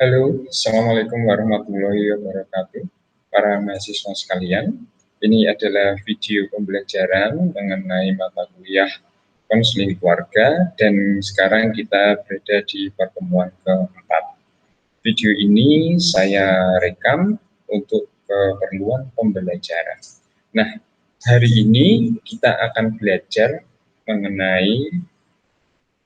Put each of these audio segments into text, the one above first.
Halo, Assalamualaikum warahmatullahi wabarakatuh. Para mahasiswa sekalian, ini adalah video pembelajaran mengenai mata kuliah konseling keluarga dan sekarang kita berada di pertemuan keempat. Video ini saya rekam untuk keperluan pembelajaran. Nah, hari ini kita akan belajar mengenai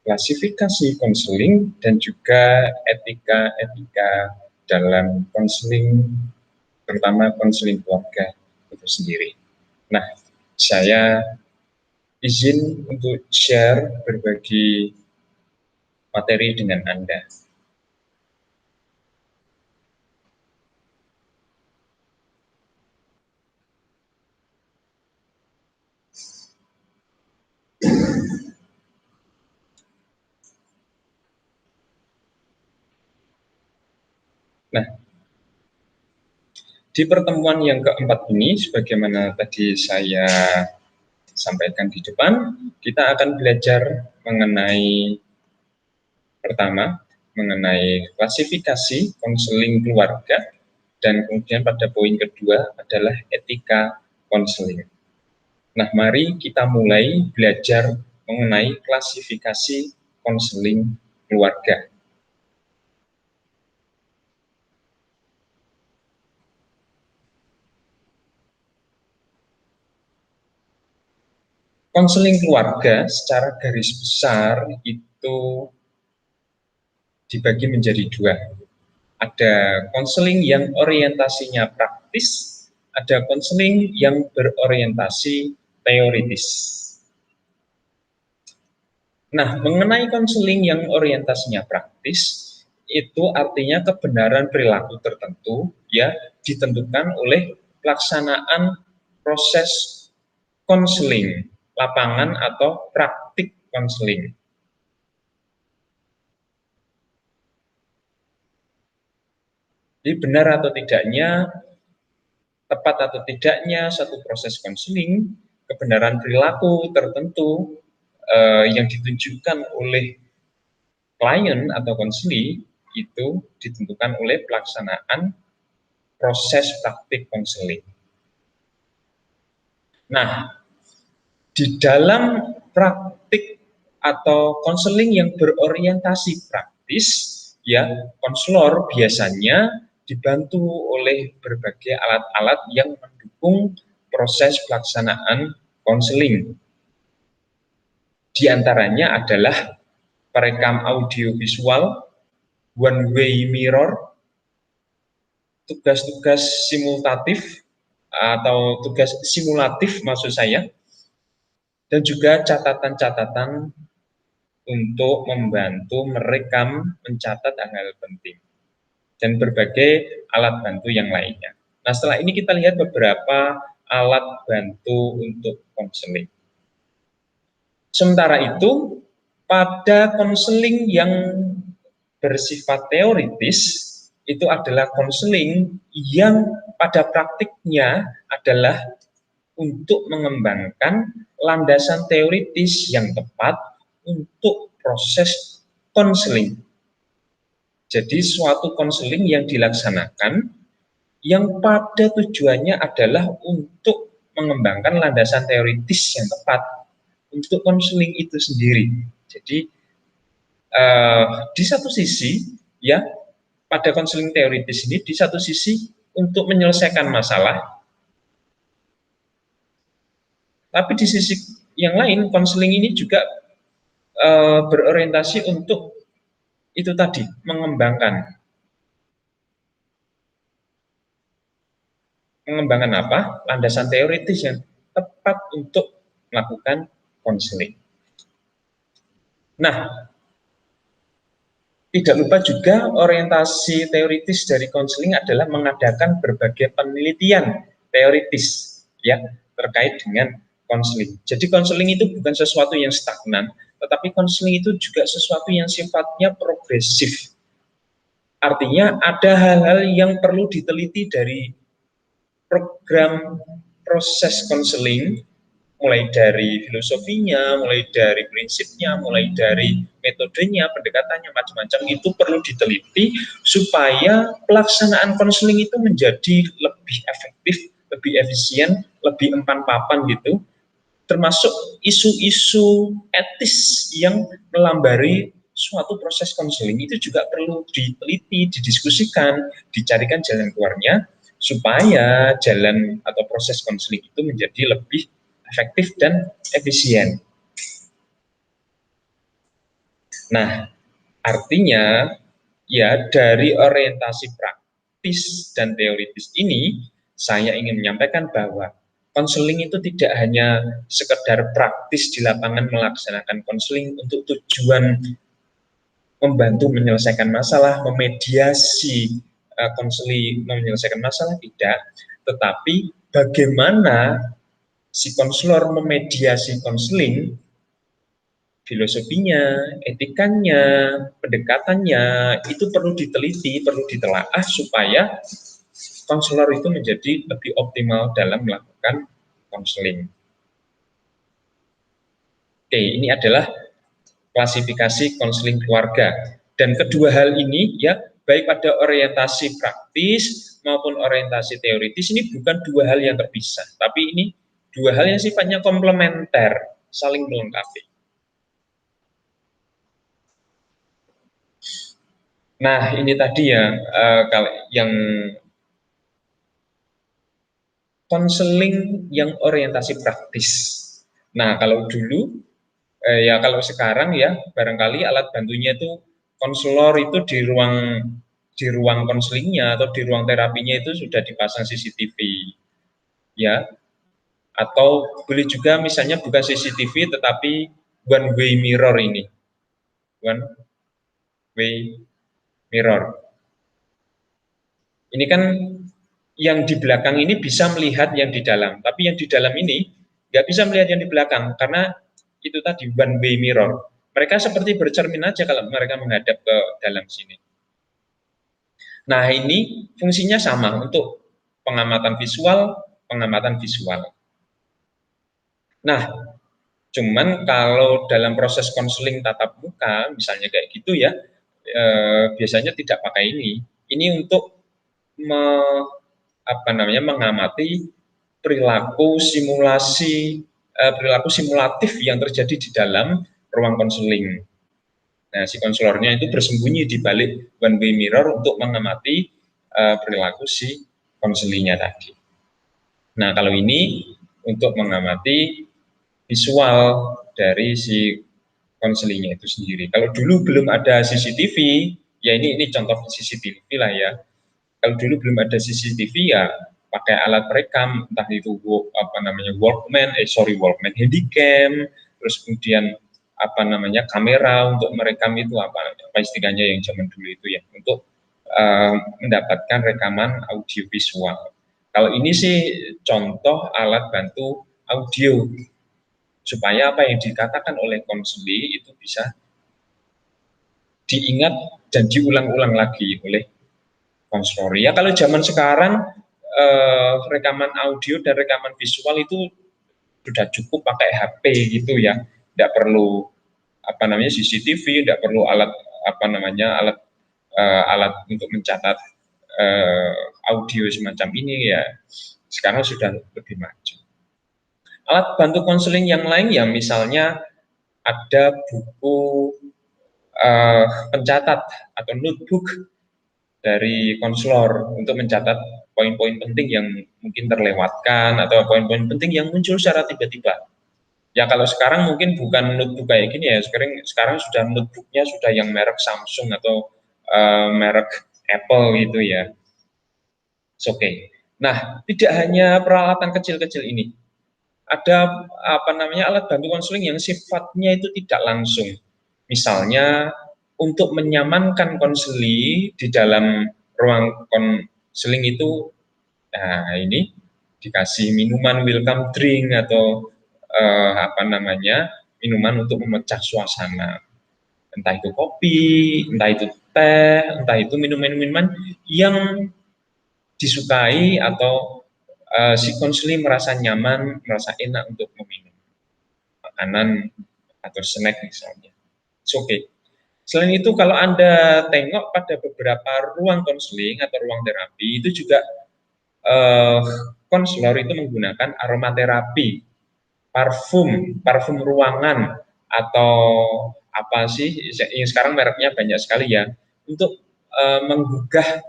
klasifikasi konseling dan juga etika-etika dalam konseling, terutama konseling keluarga itu sendiri. Nah, saya izin untuk share berbagi materi dengan Anda. Nah, di pertemuan yang keempat ini, sebagaimana tadi saya sampaikan di depan, kita akan belajar mengenai pertama, mengenai klasifikasi konseling keluarga, dan kemudian pada poin kedua adalah etika konseling. Nah, mari kita mulai belajar mengenai klasifikasi konseling keluarga. Konseling keluarga secara garis besar itu dibagi menjadi dua. Ada konseling yang orientasinya praktis, ada konseling yang berorientasi teoritis. Nah, mengenai konseling yang orientasinya praktis, itu artinya kebenaran perilaku tertentu ya ditentukan oleh pelaksanaan proses konseling lapangan atau praktik konseling. Jadi benar atau tidaknya, tepat atau tidaknya satu proses konseling, kebenaran perilaku tertentu yang ditunjukkan oleh klien atau konseli itu ditentukan oleh pelaksanaan proses praktik konseling. Nah, di dalam praktik atau konseling yang berorientasi praktis, ya, konselor biasanya dibantu oleh berbagai alat-alat yang mendukung proses pelaksanaan konseling. Di antaranya adalah perekam audio visual, one way mirror, tugas-tugas simulatif atau tugas simulatif maksud saya, dan juga catatan-catatan untuk membantu merekam, mencatat hal-hal penting, dan berbagai alat bantu yang lainnya. Nah, setelah ini kita lihat beberapa alat bantu untuk konseling. Sementara itu, pada konseling yang bersifat teoritis, itu adalah konseling yang pada praktiknya adalah untuk mengembangkan landasan teoritis yang tepat untuk proses konseling. Jadi suatu konseling yang dilaksanakan yang pada tujuannya adalah untuk mengembangkan landasan teoritis yang tepat untuk konseling itu sendiri. Jadi di satu sisi ya pada konseling teoritis ini di satu sisi untuk menyelesaikan masalah, tapi di sisi yang lain konseling ini juga berorientasi untuk itu tadi mengembangkan apa? Landasan teoritis yang tepat untuk melakukan konseling. Nah, tidak lupa juga orientasi teoritis dari konseling adalah mengadakan berbagai penelitian teoritis ya terkait dengan konseling. Jadi konseling itu bukan sesuatu yang stagnan, tetapi konseling itu juga sesuatu yang sifatnya progresif. Artinya ada hal-hal yang perlu diteliti dari program proses konseling mulai dari filosofinya, mulai dari prinsipnya, mulai dari metodenya, pendekatannya, macam-macam itu perlu diteliti supaya pelaksanaan konseling itu menjadi lebih efektif, lebih efisien, lebih empan papan gitu, termasuk isu-isu etis yang melambari suatu proses konseling itu juga perlu diteliti, didiskusikan, dicarikan jalan keluarnya supaya jalan atau proses konseling itu menjadi lebih efektif dan efisien. Nah, artinya ya dari orientasi praktis dan teoritis ini saya ingin menyampaikan bahwa konseling itu tidak hanya sekedar praktis di lapangan melaksanakan konseling untuk tujuan membantu menyelesaikan masalah, memediasi konseling menyelesaikan masalah, tidak, tetapi bagaimana si konselor memediasi konseling, filosofinya, etikanya, pendekatannya itu perlu diteliti, perlu ditelaah supaya konselor itu menjadi lebih optimal dalam melakukan konseling. Oke, ini adalah klasifikasi konseling keluarga. Dan kedua hal ini ya, baik pada orientasi praktis maupun orientasi teoritis ini bukan dua hal yang terpisah, tapi ini dua hal yang sifatnya komplementer, saling melengkapi. Nah, ini tadi ya, kalau yang konseling yang orientasi praktis. Nah, kalau dulu, ya kalau sekarang ya, barangkali alat bantunya itu konselor itu di ruang konselingnya atau di ruang terapinya itu sudah dipasang CCTV, ya. Atau boleh juga misalnya bukan CCTV tetapi one way mirror ini, one way mirror. Ini kan yang di belakang ini bisa melihat yang di dalam, tapi yang di dalam ini nggak bisa melihat yang di belakang karena itu tadi one way mirror. Mereka seperti bercermin aja kalau mereka menghadap ke dalam sini. Nah, ini fungsinya sama untuk pengamatan visual, pengamatan visual. Nah, cuman kalau dalam proses konseling tatap muka, misalnya kayak gitu ya, biasanya tidak pakai ini. Ini untuk mengamati perilaku simulasi, perilaku simulatif yang terjadi di dalam ruang konseling. Nah, si konselornya itu bersembunyi di balik one way mirror untuk mengamati perilaku si konselingnya tadi. Nah, kalau ini untuk mengamati visual dari si konselingnya itu sendiri. Kalau dulu belum ada CCTV, ya ini contoh CCTV lah ya. Kalau dulu belum ada CCTV ya pakai alat perekam, entah itu Walkman Handycam, terus kemudian kamera untuk merekam itu apa istilahnya yang zaman dulu itu ya, untuk mendapatkan rekaman audio visual. Kalau ini sih contoh alat bantu audio supaya apa yang dikatakan oleh konseli itu bisa diingat dan diulang-ulang lagi oleh konselor. Ya kalau zaman sekarang rekaman audio dan rekaman visual itu sudah cukup pakai HP gitu ya, tidak perlu CCTV, tidak perlu alat alat untuk mencatat audio semacam ini ya. Sekarang sudah lebih maju. Alat bantu konseling yang lain ya misalnya ada buku pencatat atau notebook dari konselor untuk mencatat poin-poin penting yang mungkin terlewatkan atau poin-poin penting yang muncul secara tiba-tiba. Ya kalau sekarang mungkin bukan notebook kayak gini ya, sekarang sudah notebooknya sudah yang merek Samsung atau merek Apple gitu ya. Oke. Okay. Nah, tidak hanya peralatan kecil-kecil ini. Ada alat bantu konseling yang sifatnya itu tidak langsung. Misalnya untuk menyamankan konseli di dalam ruang konseling itu, nah ini dikasih minuman welcome drink atau minuman untuk memecah suasana. Entah itu kopi, entah itu teh, entah itu minuman-minuman yang disukai atau si konseling merasa nyaman, merasa enak untuk meminum makanan atau snack misalnya. Oke. Okay. Selain itu, kalau Anda tengok pada beberapa ruang konseling atau ruang terapi, itu juga konselor itu menggunakan aromaterapi, parfum ruangan, atau apa sih, yang sekarang mereknya banyak sekali ya, untuk menggugah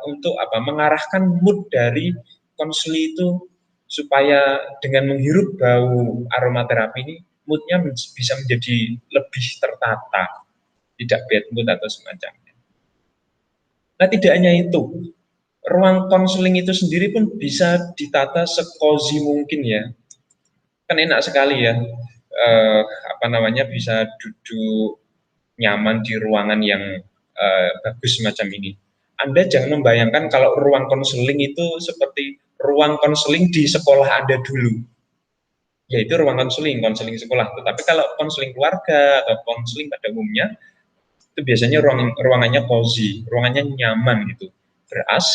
untuk mengarahkan mood dari konseli itu, supaya dengan menghirup bau aromaterapi ini moodnya bisa menjadi lebih tertata, tidak bad mood atau semacamnya. Nah, tidak hanya itu, ruang konseling itu sendiri pun bisa ditata sekozi mungkin ya. Kan enak sekali ya, bisa duduk nyaman di ruangan yang bagus semacam ini. Anda jangan membayangkan kalau ruang konseling itu seperti ruang konseling di sekolah Anda dulu, yaitu ruang konseling sekolah. Tetapi kalau konseling keluarga atau konseling pada umumnya, itu biasanya ruangannya cozy, ruangannya nyaman gitu, ber-AC,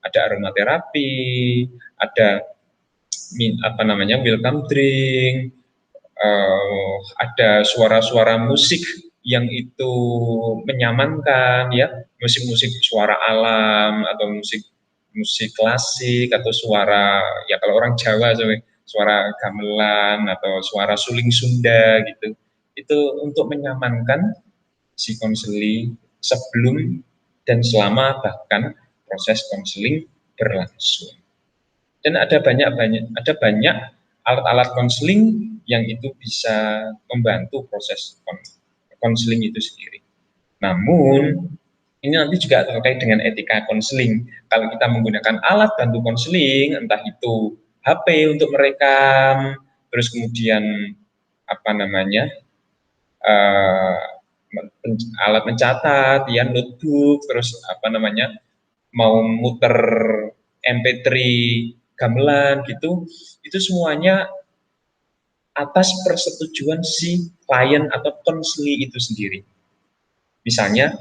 ada aromaterapi, ada welcome drink, ada suara-suara musik yang itu menyamankan ya, musik-musik suara alam atau musik musik klasik, atau suara, ya kalau orang Jawa suara gamelan atau suara suling Sunda gitu. Itu untuk menyamankan si konseling sebelum dan selama bahkan proses konseling berlangsung. Dan ada banyak alat-alat konseling yang itu bisa membantu proses konseling itu sendiri. Namun ini nanti juga terkait dengan etika konseling. Kalau kita menggunakan alat bantu konseling, entah itu HP untuk merekam, terus kemudian uh, alat mencatat, ya notebook, terus mau muter MP3 gamelan gitu, itu semuanya atas persetujuan si klien atau konseli itu sendiri. Misalnya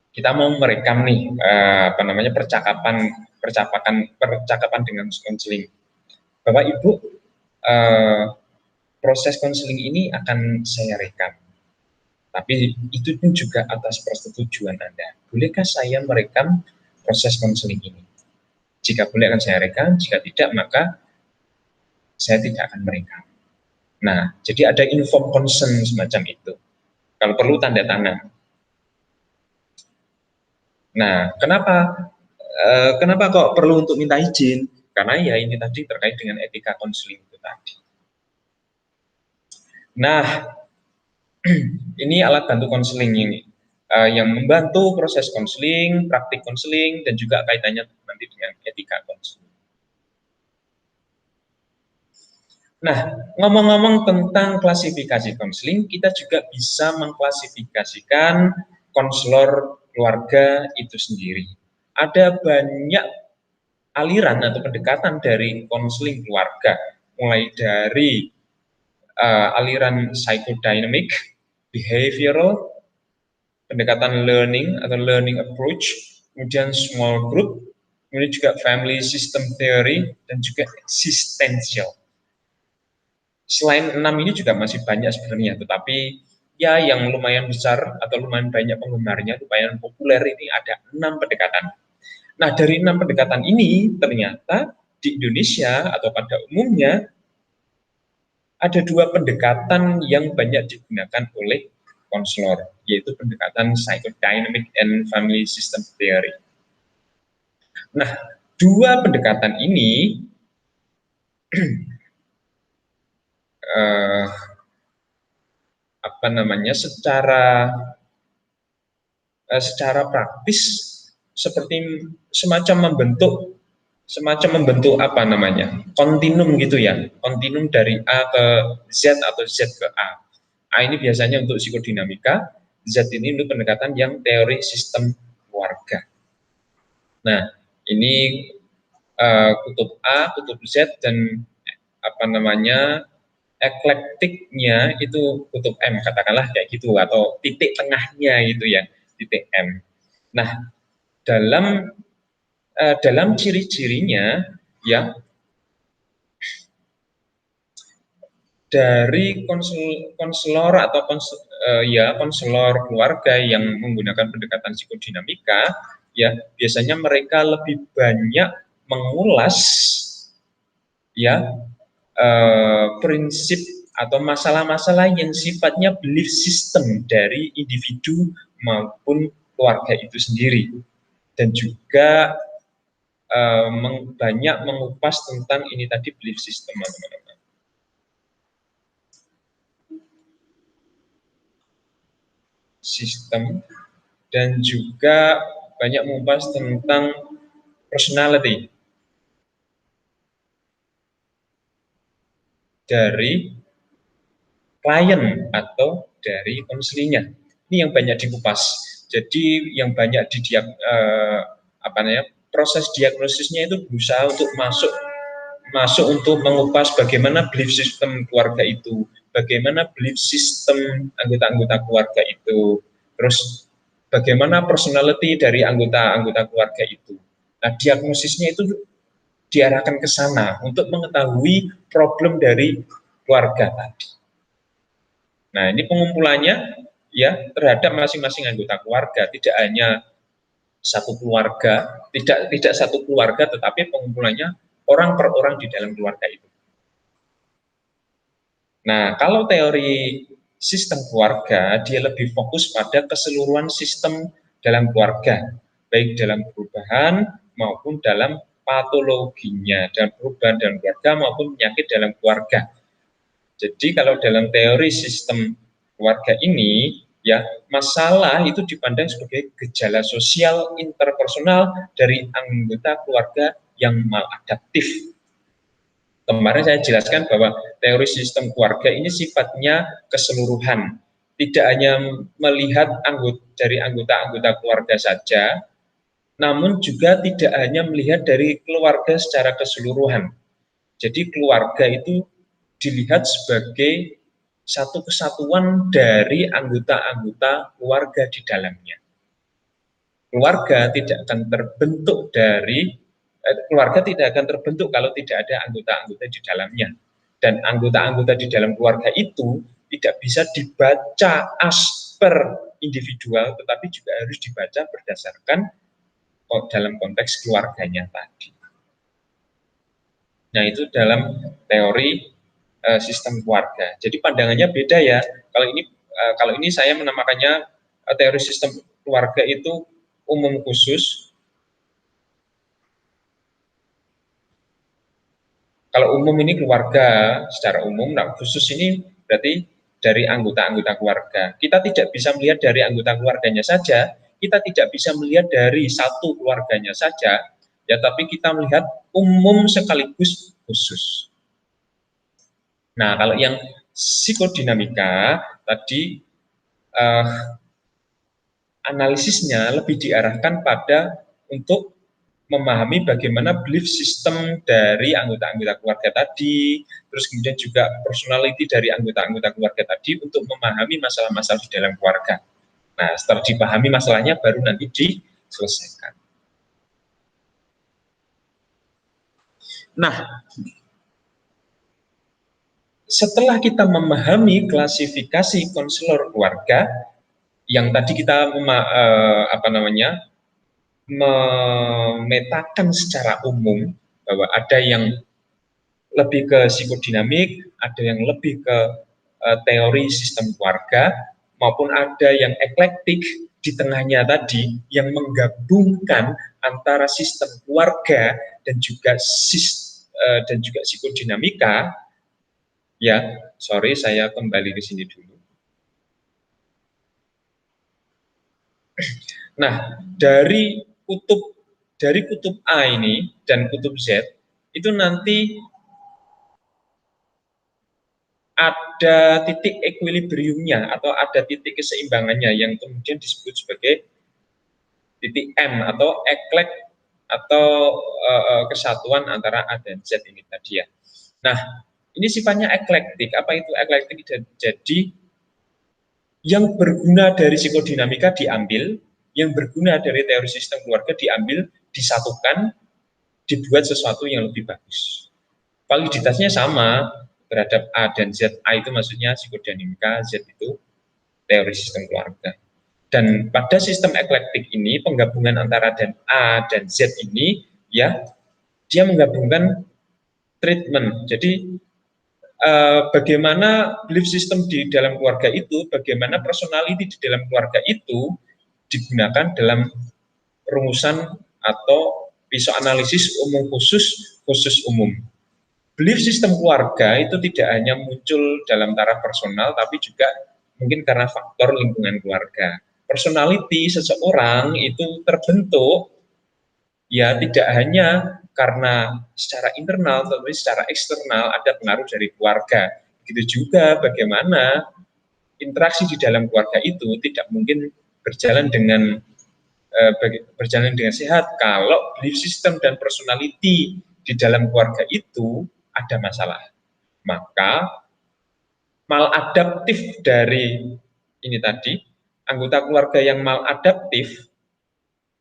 kita mau merekam nih percakapan dengan konseling. Bapak Ibu, proses konseling ini akan saya rekam. Tapi itu pun juga atas persetujuan Anda. Bolehkah saya merekam proses konseling ini? Jika boleh akan saya rekam, jika tidak maka saya tidak akan merekam. Nah, jadi ada inform consent semacam itu. Kalau perlu tanda tangan. Nah, kenapa kok perlu untuk minta izin? Karena ya ini tadi terkait dengan etika konseling itu tadi. Nah, ini alat bantu konseling ini yang membantu proses konseling, praktik konseling, dan juga kaitannya nanti dengan etika konseling. Nah, ngomong-ngomong tentang klasifikasi konseling, kita juga bisa mengklasifikasikan konselor keluarga itu sendiri. Ada banyak aliran atau pendekatan dari konseling keluarga, mulai dari aliran psychodynamic, behavioral, pendekatan learning atau learning approach, kemudian small group, kemudian juga family system theory, dan juga existential. Selain 6 ini juga masih banyak sebenarnya, tetapi ya yang lumayan besar atau lumayan banyak penggemarnya, lumayan populer ini ada 6 pendekatan. Nah, dari 6 pendekatan ini ternyata di Indonesia atau pada umumnya ada 2 pendekatan yang banyak digunakan oleh konselor, yaitu pendekatan psychodynamic and family system theory. Nah, 2 pendekatan ini secara praktis seperti semacam membentuk kontinum gitu ya, kontinum dari A ke Z atau Z ke A. A ini biasanya untuk psikodinamika, Z ini untuk pendekatan yang teori sistem keluarga. Nah, ini kutub A, kutub Z, dan eklektiknya itu kutub M, katakanlah kayak gitu, atau titik tengahnya itu ya, titik M. Nah, dalam dalam ciri-cirinya ya, dari konselor atau konselor keluarga yang menggunakan pendekatan psikodinamika ya, biasanya mereka lebih banyak mengulas ya prinsip atau masalah-masalah yang sifatnya belief system dari individu maupun keluarga itu sendiri, dan juga banyak mengupas tentang ini tadi belief system, teman-teman. Sistem, dan juga banyak mengupas tentang personality dari klien atau dari konselingnya. Ini yang banyak dikupas. Jadi yang banyak proses diagnosisnya itu berusaha untuk masuk untuk mengupas bagaimana belief system keluarga itu, bagaimana belief system anggota-anggota keluarga itu, terus bagaimana personality dari anggota-anggota keluarga itu. Nah, diagnosisnya itu diarahkan ke sana untuk mengetahui problem dari keluarga tadi. Nah, ini pengumpulannya ya terhadap masing-masing anggota keluarga, tidak hanya satu keluarga, tidak satu keluarga, tetapi pengumpulannya orang per orang di dalam keluarga itu. Nah, kalau teori sistem keluarga, dia lebih fokus pada keseluruhan sistem dalam keluarga, baik dalam perubahan maupun dalam patologinya, dan perubahan dalam keluarga maupun penyakit dalam keluarga. Jadi kalau dalam teori sistem keluarga ini, ya, masalah itu dipandang sebagai gejala sosial interpersonal dari anggota keluarga yang maladaptif. Kemarin saya jelaskan bahwa teori sistem keluarga ini sifatnya keseluruhan, tidak hanya melihat dari anggota-anggota keluarga saja, namun juga tidak hanya melihat dari keluarga secara keseluruhan. Jadi keluarga itu dilihat sebagai satu kesatuan dari anggota-anggota keluarga di dalamnya. Keluarga tidak akan terbentuk keluarga tidak akan terbentuk kalau tidak ada anggota-anggota di dalamnya. Dan anggota-anggota di dalam keluarga itu tidak bisa dibaca as per individual, tetapi juga harus dibaca berdasarkan dalam konteks keluarganya tadi. Nah, itu dalam teori sistem keluarga. Jadi pandangannya beda ya. Kalau ini saya menamakannya teori sistem keluarga itu umum khusus. Kalau umum ini keluarga secara umum, nah khusus ini berarti dari anggota-anggota keluarga. Kita tidak bisa melihat dari anggota keluarganya saja, kita tidak bisa melihat dari satu keluarganya saja, ya, tapi kita melihat umum sekaligus khusus. Nah, kalau yang psikodinamika tadi analisisnya lebih diarahkan pada untuk memahami bagaimana belief system dari anggota-anggota keluarga tadi, terus kemudian juga personality dari anggota-anggota keluarga tadi untuk memahami masalah-masalah di dalam keluarga. Nah, setelah dipahami masalahnya baru nanti diselesaikan. Nah, setelah kita memahami klasifikasi konselor keluarga, yang tadi kita memetakan secara umum bahwa ada yang lebih ke psikodinamik, ada yang lebih ke teori sistem keluarga, maupun ada yang eklektik di tengahnya tadi yang menggabungkan antara sistem keluarga dan juga psikodinamika. Ya, sorry, saya kembali ke sini dulu. Nah, dari kutub A ini dan kutub Z itu nanti ada titik equilibriumnya atau ada titik keseimbangannya yang kemudian disebut sebagai titik M atau eklek atau kesatuan antara A dan Z ini tadi ya. Nah, ini sifatnya eklektik. Apa itu eklektik? Jadi yang berguna dari psikodinamika diambil, yang berguna dari teori sistem keluarga diambil, disatukan, dibuat sesuatu yang lebih bagus. Validitasnya sama terhadap A dan Z. A itu maksudnya psikodinamika, Z itu teori sistem keluarga. Dan pada sistem eklektik ini, penggabungan antara dan A dan Z ini, ya, dia menggabungkan treatment. Jadi bagaimana belief system di dalam keluarga itu, bagaimana personality di dalam keluarga itu digunakan dalam rumusan atau pisau analisis umum khusus umum. Belief system keluarga itu tidak hanya muncul dalam taraf personal, tapi juga mungkin karena faktor lingkungan keluarga. Personality seseorang itu terbentuk ya tidak hanya karena secara internal, tapi secara eksternal ada pengaruh dari keluarga. Begitu juga bagaimana interaksi di dalam keluarga itu tidak mungkin berjalan dengan sehat kalau belief system dan personality di dalam keluarga itu ada masalah. Maka maladaptif dari ini tadi, anggota keluarga yang maladaptif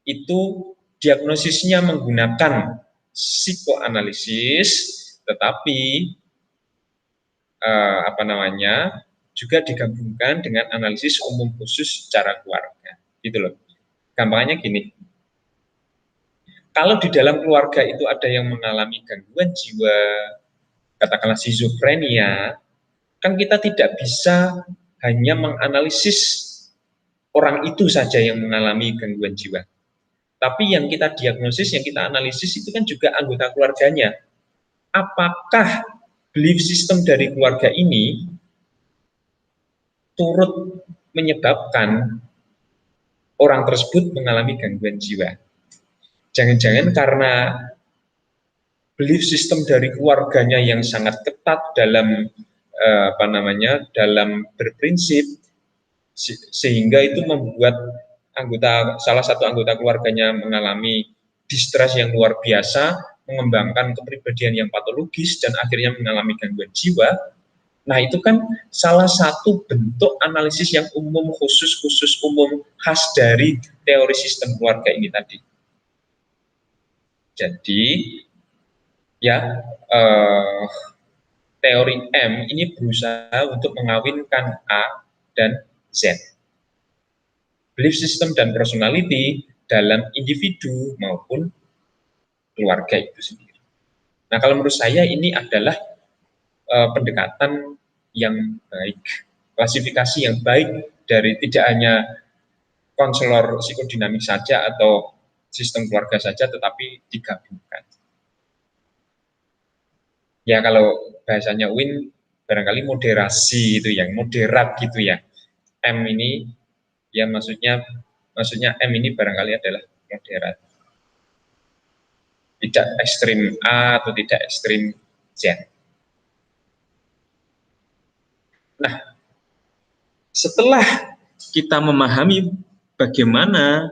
itu diagnosisnya menggunakan psikoanalisis, tetapi juga digabungkan dengan analisis umum khusus secara keluarga. Gitu loh. Gampangnya gini, kalau di dalam keluarga itu ada yang mengalami gangguan jiwa, katakanlah skizofrenia, kan kita tidak bisa hanya menganalisis orang itu saja yang mengalami gangguan jiwa. Tapi yang kita diagnosis, yang kita analisis itu kan juga anggota keluarganya. Apakah belief system dari keluarga ini turut menyebabkan orang tersebut mengalami gangguan jiwa? Jangan-jangan karena belief system dari keluarganya yang sangat ketat dalam dalam berprinsip, sehingga itu membuat salah satu anggota keluarganya mengalami distress yang luar biasa, mengembangkan kepribadian yang patologis dan akhirnya mengalami gangguan jiwa. Nah, itu kan salah satu bentuk analisis yang umum khusus umum khas dari teori sistem keluarga ini tadi. Jadi ya teori M ini berusaha untuk mengawinkan A dan Z. Belief system dan personality dalam individu maupun keluarga itu sendiri. Nah, kalau menurut saya ini adalah pendekatan yang baik, klasifikasi yang baik dari tidak hanya konselor psikodinamik saja atau sistem keluarga saja, tetapi digabungkan. Ya, kalau bahasanya Win barangkali moderasi itu yang moderat gitu ya. M ini ya maksudnya M ini barangkali adalah moderat. Tidak ekstrim A atau tidak ekstrim Z. Nah, setelah kita memahami bagaimana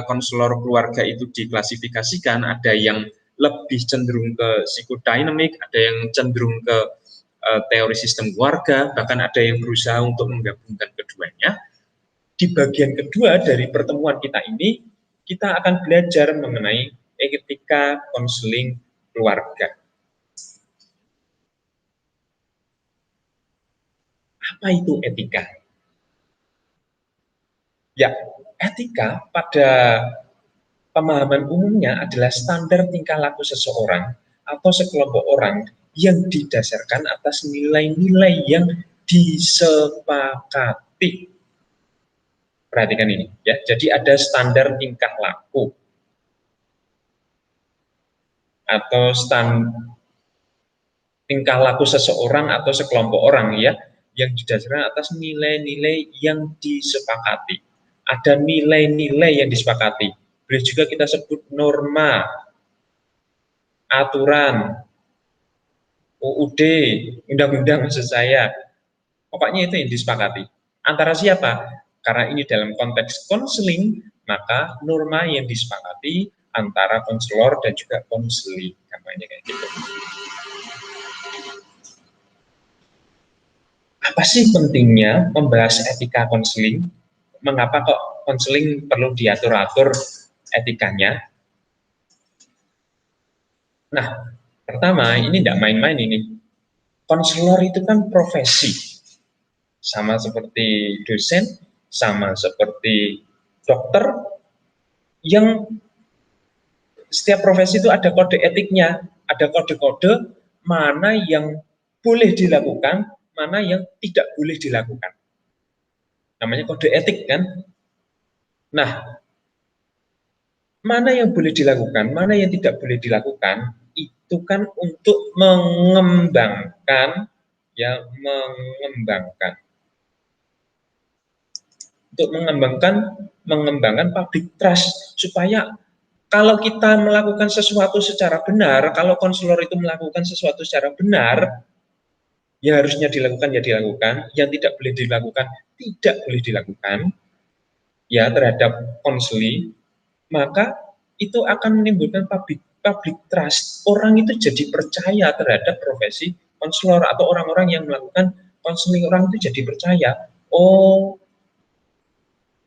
konselor keluarga itu diklasifikasikan, ada yang lebih cenderung ke psikodinamik, ada yang cenderung ke teori sistem keluarga, bahkan ada yang berusaha untuk menggabungkan keduanya. Di bagian kedua dari pertemuan kita ini, kita akan belajar mengenai etika konseling keluarga. Apa itu etika? Ya, etika pada pemahaman umumnya adalah standar tingkah laku seseorang atau sekelompok orang yang didasarkan atas nilai-nilai yang disepakati. Perhatikan ini, ya. Jadi ada standar tingkah laku atau tingkah laku seseorang atau sekelompok orang, ya, yang didasarkan atas nilai-nilai yang disepakati. Ada nilai-nilai yang disepakati. Boleh juga kita sebut norma, aturan, UUD, undang-undang maksud saya. Pokoknya itu yang disepakati. Antara siapa? Karena ini dalam konteks konseling, maka norma yang disepakati antara konselor dan juga konseli. Kampanye kayak gitu. Apa sih pentingnya membahas etika konseling? Mengapa kok konseling perlu diatur-atur etikanya? Nah, pertama ini tidak main-main ini. Konselor itu kan profesi, sama seperti dosen, sama seperti dokter, yang setiap profesi itu ada kode etiknya, ada kode-kode mana yang boleh dilakukan, mana yang tidak boleh dilakukan. Namanya kode etik kan. Nah, mana yang boleh dilakukan, mana yang tidak boleh dilakukan, itu kan untuk mengembangkan, ya, mengembangkan public trust, supaya kalau kita melakukan sesuatu secara benar, kalau konselor itu melakukan sesuatu secara benar, yang harusnya dilakukan ya dilakukan, yang tidak boleh dilakukan tidak boleh dilakukan, ya, terhadap konseling, maka itu akan menimbulkan public trust. Orang itu jadi percaya terhadap profesi konselor atau orang-orang yang melakukan konseling. Orang itu jadi percaya, oh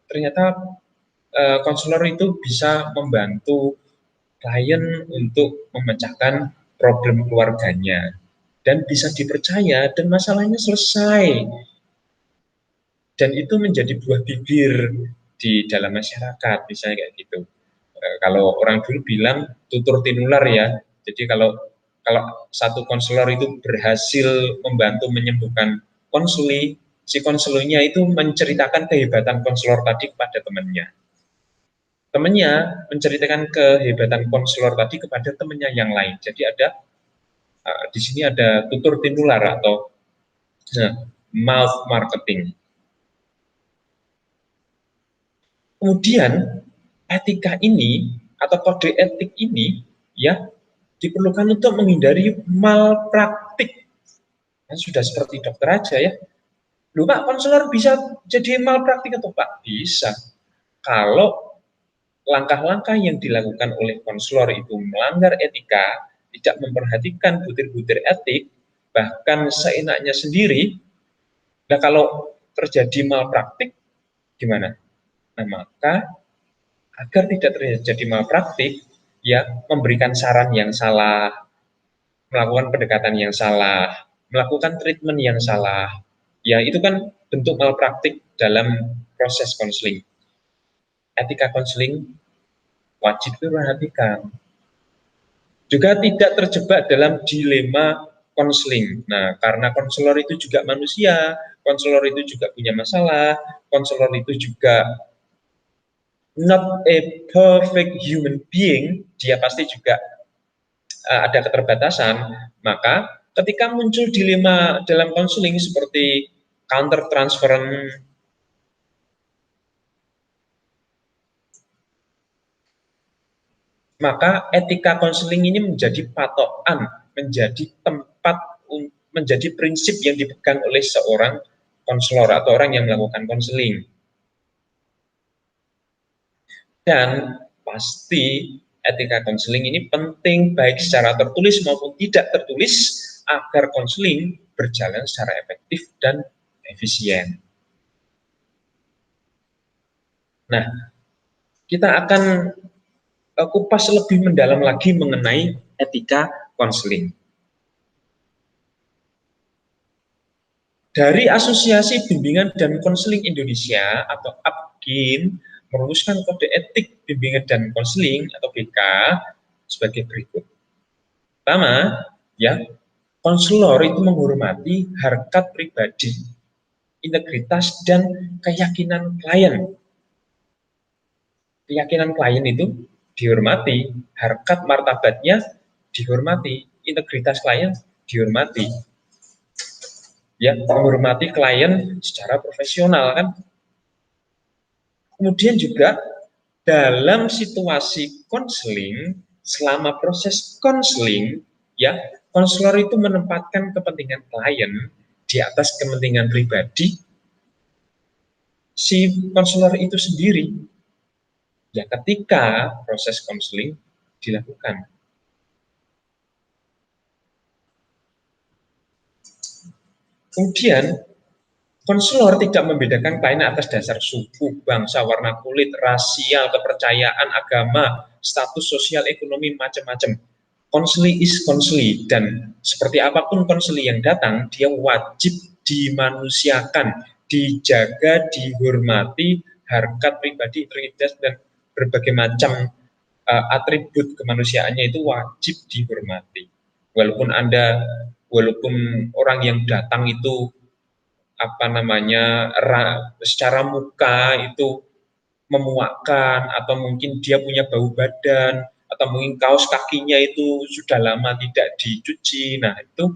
ternyata konselor itu bisa membantu klien untuk memecahkan problem keluarganya dan bisa dipercaya dan masalahnya selesai, dan itu menjadi buah bibir di dalam masyarakat, misalnya kayak gitu. Kalau orang dulu bilang tutur tinular ya, jadi kalau kalau satu konselor itu berhasil membantu menyembuhkan konsuli, si konselornya itu menceritakan kehebatan konselor tadi kepada temannya, temannya menceritakan kehebatan konselor tadi kepada temannya yang lain. Jadi ada di sini ada tutur tinular atau mouth marketing. Kemudian etika ini atau kode etik ini, ya, diperlukan untuk menghindari malpraktik. Kan sudah seperti dokter aja ya. Loh Pak, konselor bisa jadi malpraktik atau Pak? Bisa. Kalau langkah-langkah yang dilakukan oleh konselor itu melanggar etika, tidak memperhatikan butir-butir etik, bahkan seenaknya sendiri, nah kalau terjadi malpraktik gimana? Nah, maka agar tidak terjadi malpraktik, ya, memberikan saran yang salah, melakukan pendekatan yang salah, melakukan treatment yang salah, ya itu kan bentuk malpraktik dalam proses konseling. Etika konseling wajib diperhatikan. Juga tidak terjebak dalam dilema konseling. Nah, karena konselor itu juga manusia, konselor itu juga punya masalah, konselor itu juga not a perfect human being, dia pasti juga ada keterbatasan. Maka ketika muncul dilema dalam konseling seperti counter transference, maka etika konseling ini menjadi patokan, menjadi tempat, menjadi prinsip yang dipegang oleh seorang konselor atau orang yang melakukan konseling. Dan pasti etika konseling ini penting baik secara tertulis maupun tidak tertulis agar konseling berjalan secara efektif dan efisien. Nah, kita akan kupas lebih mendalam lagi mengenai etika konseling. Dari Asosiasi Bimbingan dan Konseling Indonesia atau APKIN merumuskan kode etik bimbingan dan konseling atau BK sebagai berikut. Pertama, ya, konselor itu menghormati harkat pribadi, integritas dan keyakinan klien. Keyakinan klien itu dihormati, harkat martabatnya dihormati, integritas klien dihormati. Ya, menghormati klien secara profesional kan. Kemudian juga dalam situasi konseling, selama proses konseling, ya, konselor itu menempatkan kepentingan klien di atas kepentingan pribadi si konselor itu sendiri. Ya, ketika proses konseling dilakukan. Kemudian konselor tidak membedakan klien atas dasar suku, bangsa, warna kulit, rasial, kepercayaan, agama, status sosial, ekonomi, macam-macam. Konseli is konseli, dan seperti apapun konseli yang datang, dia wajib dimanusiakan, dijaga, dihormati, harkat pribadi, integritas, dan berbagai macam atribut kemanusiaannya itu wajib dihormati. Walaupun orang yang datang itu apa namanya secara muka itu memuakkan, atau mungkin dia punya bau badan, atau mungkin kaos kakinya itu sudah lama tidak dicuci, nah itu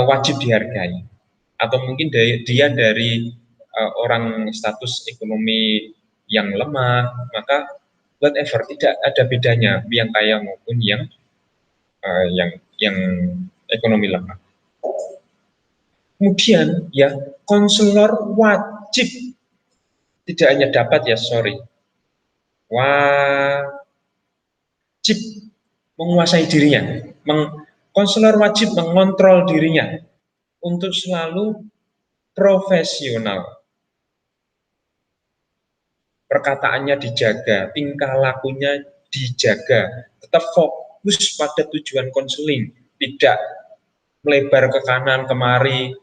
wajib dihargai. Atau mungkin dia dari orang status ekonomi yang lemah, maka whatever, tidak ada bedanya yang kaya maupun yang ekonomi lemah. Kemudian ya, konselor wajib, tidak hanya dapat ya, wajib menguasai dirinya. Konselor wajib mengontrol dirinya untuk selalu profesional. Perkataannya dijaga, tingkah lakunya dijaga, tetap fokus pada tujuan konseling, tidak melebar ke kanan kemari,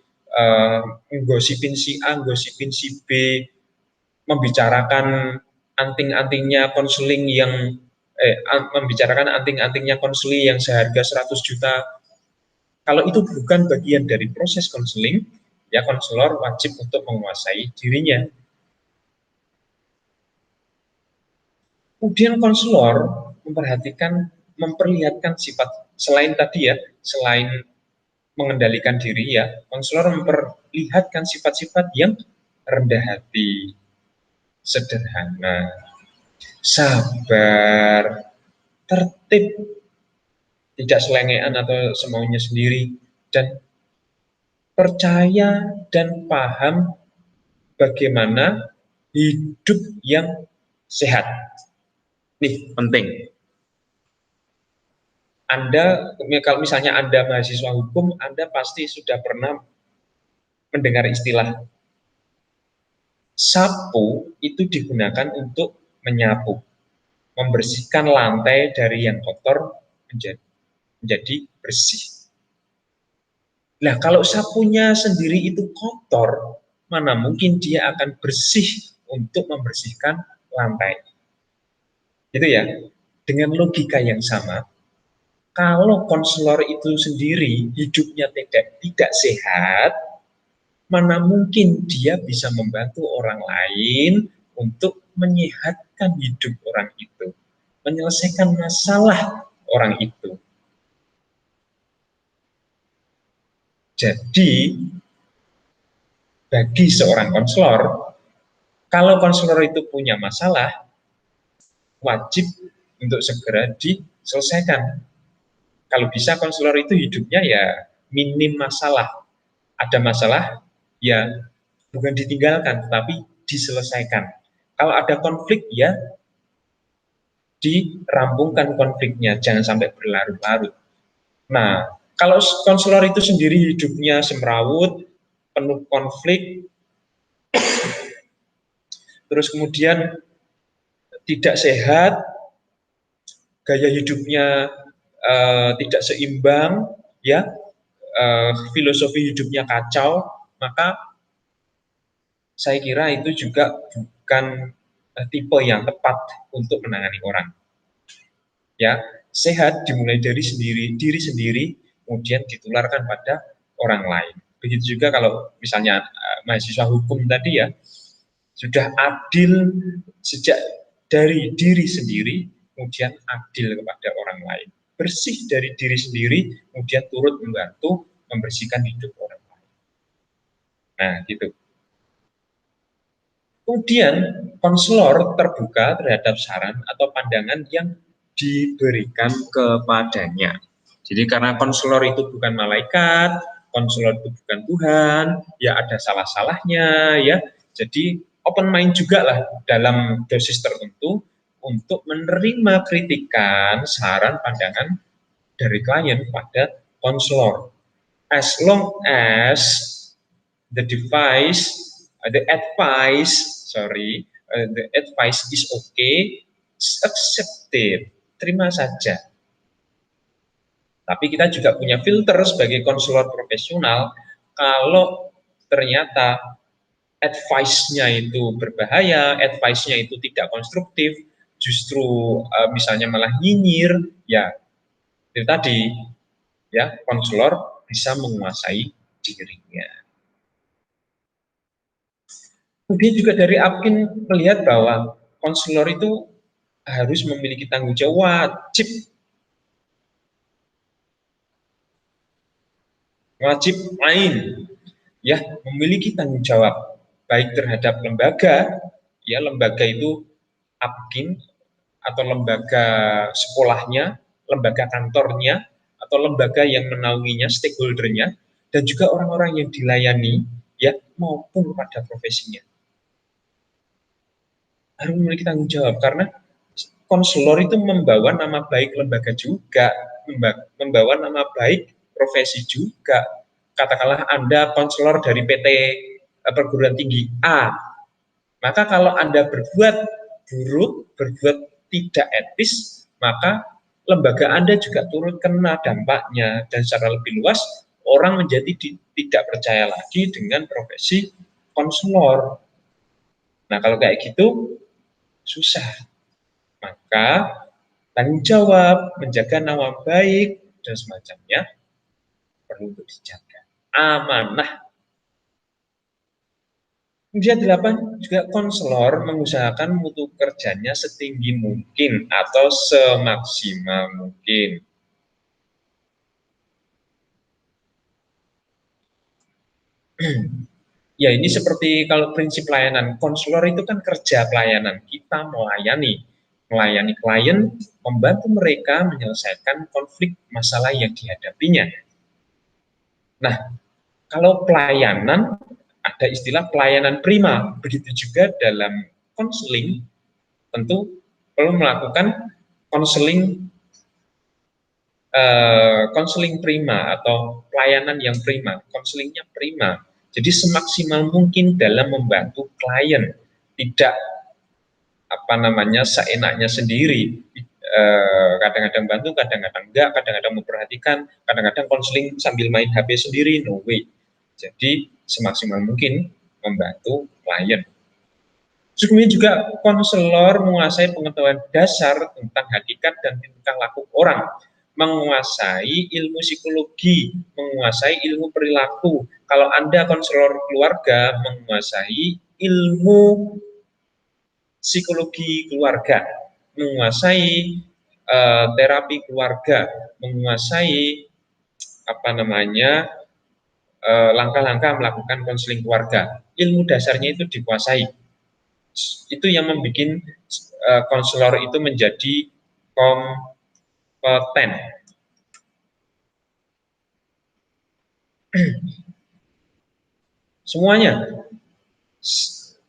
gosipin si A, gosipin si B, membicarakan anting-antingnya konseling membicarakan anting-antingnya konseling yang seharga 100 juta. Kalau itu bukan bagian dari proses konseling, ya konselor wajib untuk menguasai dirinya. Kemudian konselor memperlihatkan sifat, selain tadi ya, selain mengendalikan diri ya, konselor memperlihatkan sifat-sifat yang rendah hati, sederhana, sabar, tertib, tidak selengean atau semaunya sendiri, dan percaya dan paham bagaimana hidup yang sehat. Nih, penting. Kalau misalnya Anda mahasiswa hukum, Anda pasti sudah pernah mendengar istilah sapu itu digunakan untuk menyapu, membersihkan lantai dari yang kotor menjadi bersih. Nah, kalau sapunya sendiri itu kotor, mana mungkin dia akan bersih untuk membersihkan lantai. Gitu ya. Dengan logika yang sama, kalau konselor itu sendiri hidupnya tidak sehat, mana mungkin dia bisa membantu orang lain untuk menyehatkan hidup orang itu, menyelesaikan masalah orang itu. Jadi, bagi seorang konselor, kalau konselor itu punya masalah, wajib untuk segera diselesaikan. Kalau bisa konselor itu hidupnya ya minim masalah. Ada masalah, ya bukan ditinggalkan, tapi diselesaikan. Kalau ada konflik, ya dirampungkan konfliknya, jangan sampai berlarut-larut. Nah, kalau konselor itu sendiri hidupnya semrawut, penuh konflik, terus kemudian tidak sehat, gaya hidupnya tidak seimbang, ya filosofi hidupnya kacau, maka saya kira itu juga bukan tipe yang tepat untuk menangani orang. Ya, sehat dimulai dari diri sendiri, kemudian ditularkan pada orang lain. Begitu juga kalau misalnya mahasiswa hukum tadi ya, sudah adil sejak dari diri sendiri, kemudian adil kepada orang lain. Bersih dari diri sendiri, kemudian turut membantu membersihkan hidup orang lain. Nah, gitu. Kemudian konselor terbuka terhadap saran atau pandangan yang diberikan kepadanya. Jadi karena konselor itu bukan malaikat, konselor itu bukan Tuhan, ya ada salah-salahnya ya. Jadi open mind juga lah dalam dosis tertentu untuk menerima kritikan, saran, pandangan dari klien pada konselor. As long as the advice is okay, it's accepted. terima saja. Tapi kita juga punya filter sebagai konselor profesional, kalau ternyata advice-nya itu berbahaya, advice-nya itu tidak konstruktif, justru misalnya malah nyinyir, ya itu tadi, ya konselor bisa menguasai dirinya. Kemudian juga dari Apkin melihat bahwa konselor itu harus memiliki tanggung jawab, wajib main, ya memiliki tanggung jawab baik terhadap lembaga, ya lembaga itu Apkin atau lembaga sekolahnya, lembaga kantornya, atau lembaga yang menaunginya, stakeholdernya, dan juga orang-orang yang dilayani, ya maupun pada profesinya. Harus memiliki tanggung jawab, karena konselor itu membawa nama baik lembaga juga, membawa nama baik profesi juga. Katakanlah Anda konselor dari PT perguruan tinggi A, maka kalau Anda berbuat buruk, berbuat tidak etis, maka lembaga Anda juga turut kena dampaknya, dan secara lebih luas orang menjadi tidak percaya lagi dengan profesi konselor. Nah kalau kayak gitu susah. Maka tanggung jawab menjaga nama baik dan semacamnya perlu untuk dijaga. Amanah. Kemudian 8, juga konselor mengusahakan mutu kerjanya setinggi mungkin atau semaksimal mungkin. Ya ini seperti kalau prinsip pelayanan, konselor itu kan kerja pelayanan, kita melayani klien, membantu mereka menyelesaikan konflik masalah yang dihadapinya. Nah, kalau pelayanan, ada istilah pelayanan prima, begitu juga dalam konseling, tentu perlu melakukan konseling prima atau pelayanan yang prima, konselingnya prima. Jadi semaksimal mungkin dalam membantu klien, tidak seenaknya sendiri. Kadang-kadang bantu, kadang-kadang enggak, kadang-kadang memperhatikan, kadang-kadang konseling sambil main HP sendiri, no way. Jadi semaksimal mungkin membantu klien. Kemudian juga konselor menguasai pengetahuan dasar tentang hakikat dan tingkah laku orang, menguasai ilmu psikologi, menguasai ilmu perilaku. Kalau Anda konselor keluarga, menguasai ilmu psikologi keluarga, menguasai terapi keluarga, menguasai langkah-langkah melakukan konseling keluarga. Ilmu dasarnya itu dikuasai. Itu yang membuat konselor itu menjadi kompeten. Semuanya,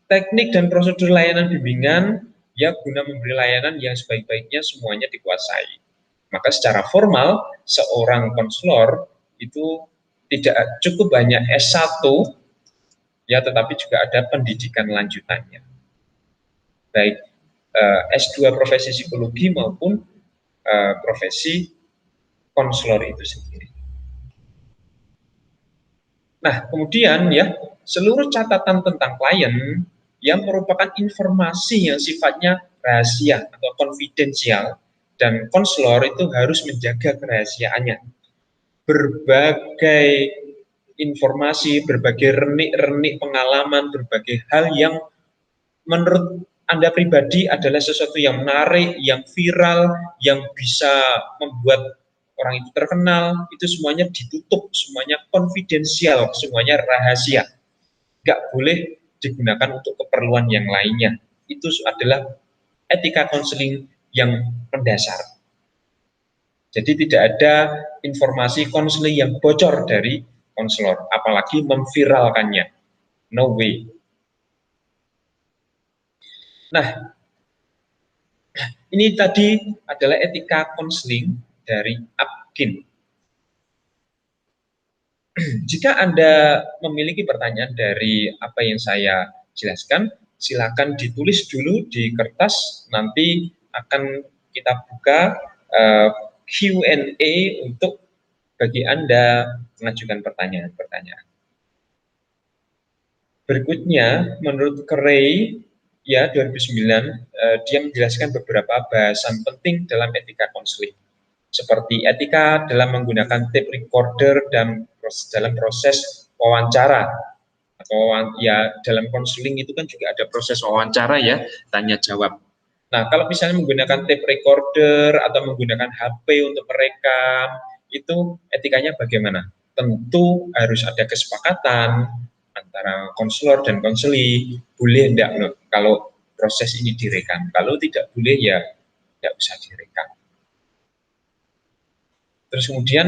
teknik dan prosedur layanan bimbingan, ya guna memberi layanan yang sebaik-baiknya, semuanya dikuasai. Maka secara formal, seorang konselor itu tidak cukup hanya S1, ya tetapi juga ada pendidikan lanjutannya. Baik S2 profesi psikologi maupun profesi konselor itu sendiri. Nah, kemudian ya, seluruh catatan tentang klien yang merupakan informasi yang sifatnya rahasia atau konfidensial, dan konselor itu harus menjaga kerahasiaannya. Berbagai informasi, berbagai renik-renik pengalaman, berbagai hal yang menurut Anda pribadi adalah sesuatu yang menarik, yang viral, yang bisa membuat orang itu terkenal, itu semuanya ditutup, semuanya konfidensial, semuanya rahasia. Nggak boleh digunakan untuk keperluan yang lainnya. Itu adalah etika konseling yang mendasar. Jadi tidak ada informasi konseling yang bocor dari konselor, apalagi memviralkannya. No way. Nah, ini tadi adalah etika konseling dari Apkin. Jika Anda memiliki pertanyaan dari apa yang saya jelaskan, silakan ditulis dulu di kertas, nanti akan kita buka Q&A untuk bagi Anda mengajukan pertanyaan-pertanyaan. Berikutnya, menurut Carey, ya 2009, dia menjelaskan beberapa bahasan penting dalam etika konseling, seperti etika dalam menggunakan tape recorder dan dalam proses wawancara, atau ya dalam konseling itu kan juga ada proses wawancara ya, tanya jawab. Nah, kalau misalnya menggunakan tape recorder atau menggunakan HP untuk merekam, itu etikanya bagaimana? Tentu harus ada kesepakatan antara konselor dan konseli, boleh enggak loh kalau proses ini direkam. Kalau tidak boleh ya tidak usah direkam. Terus kemudian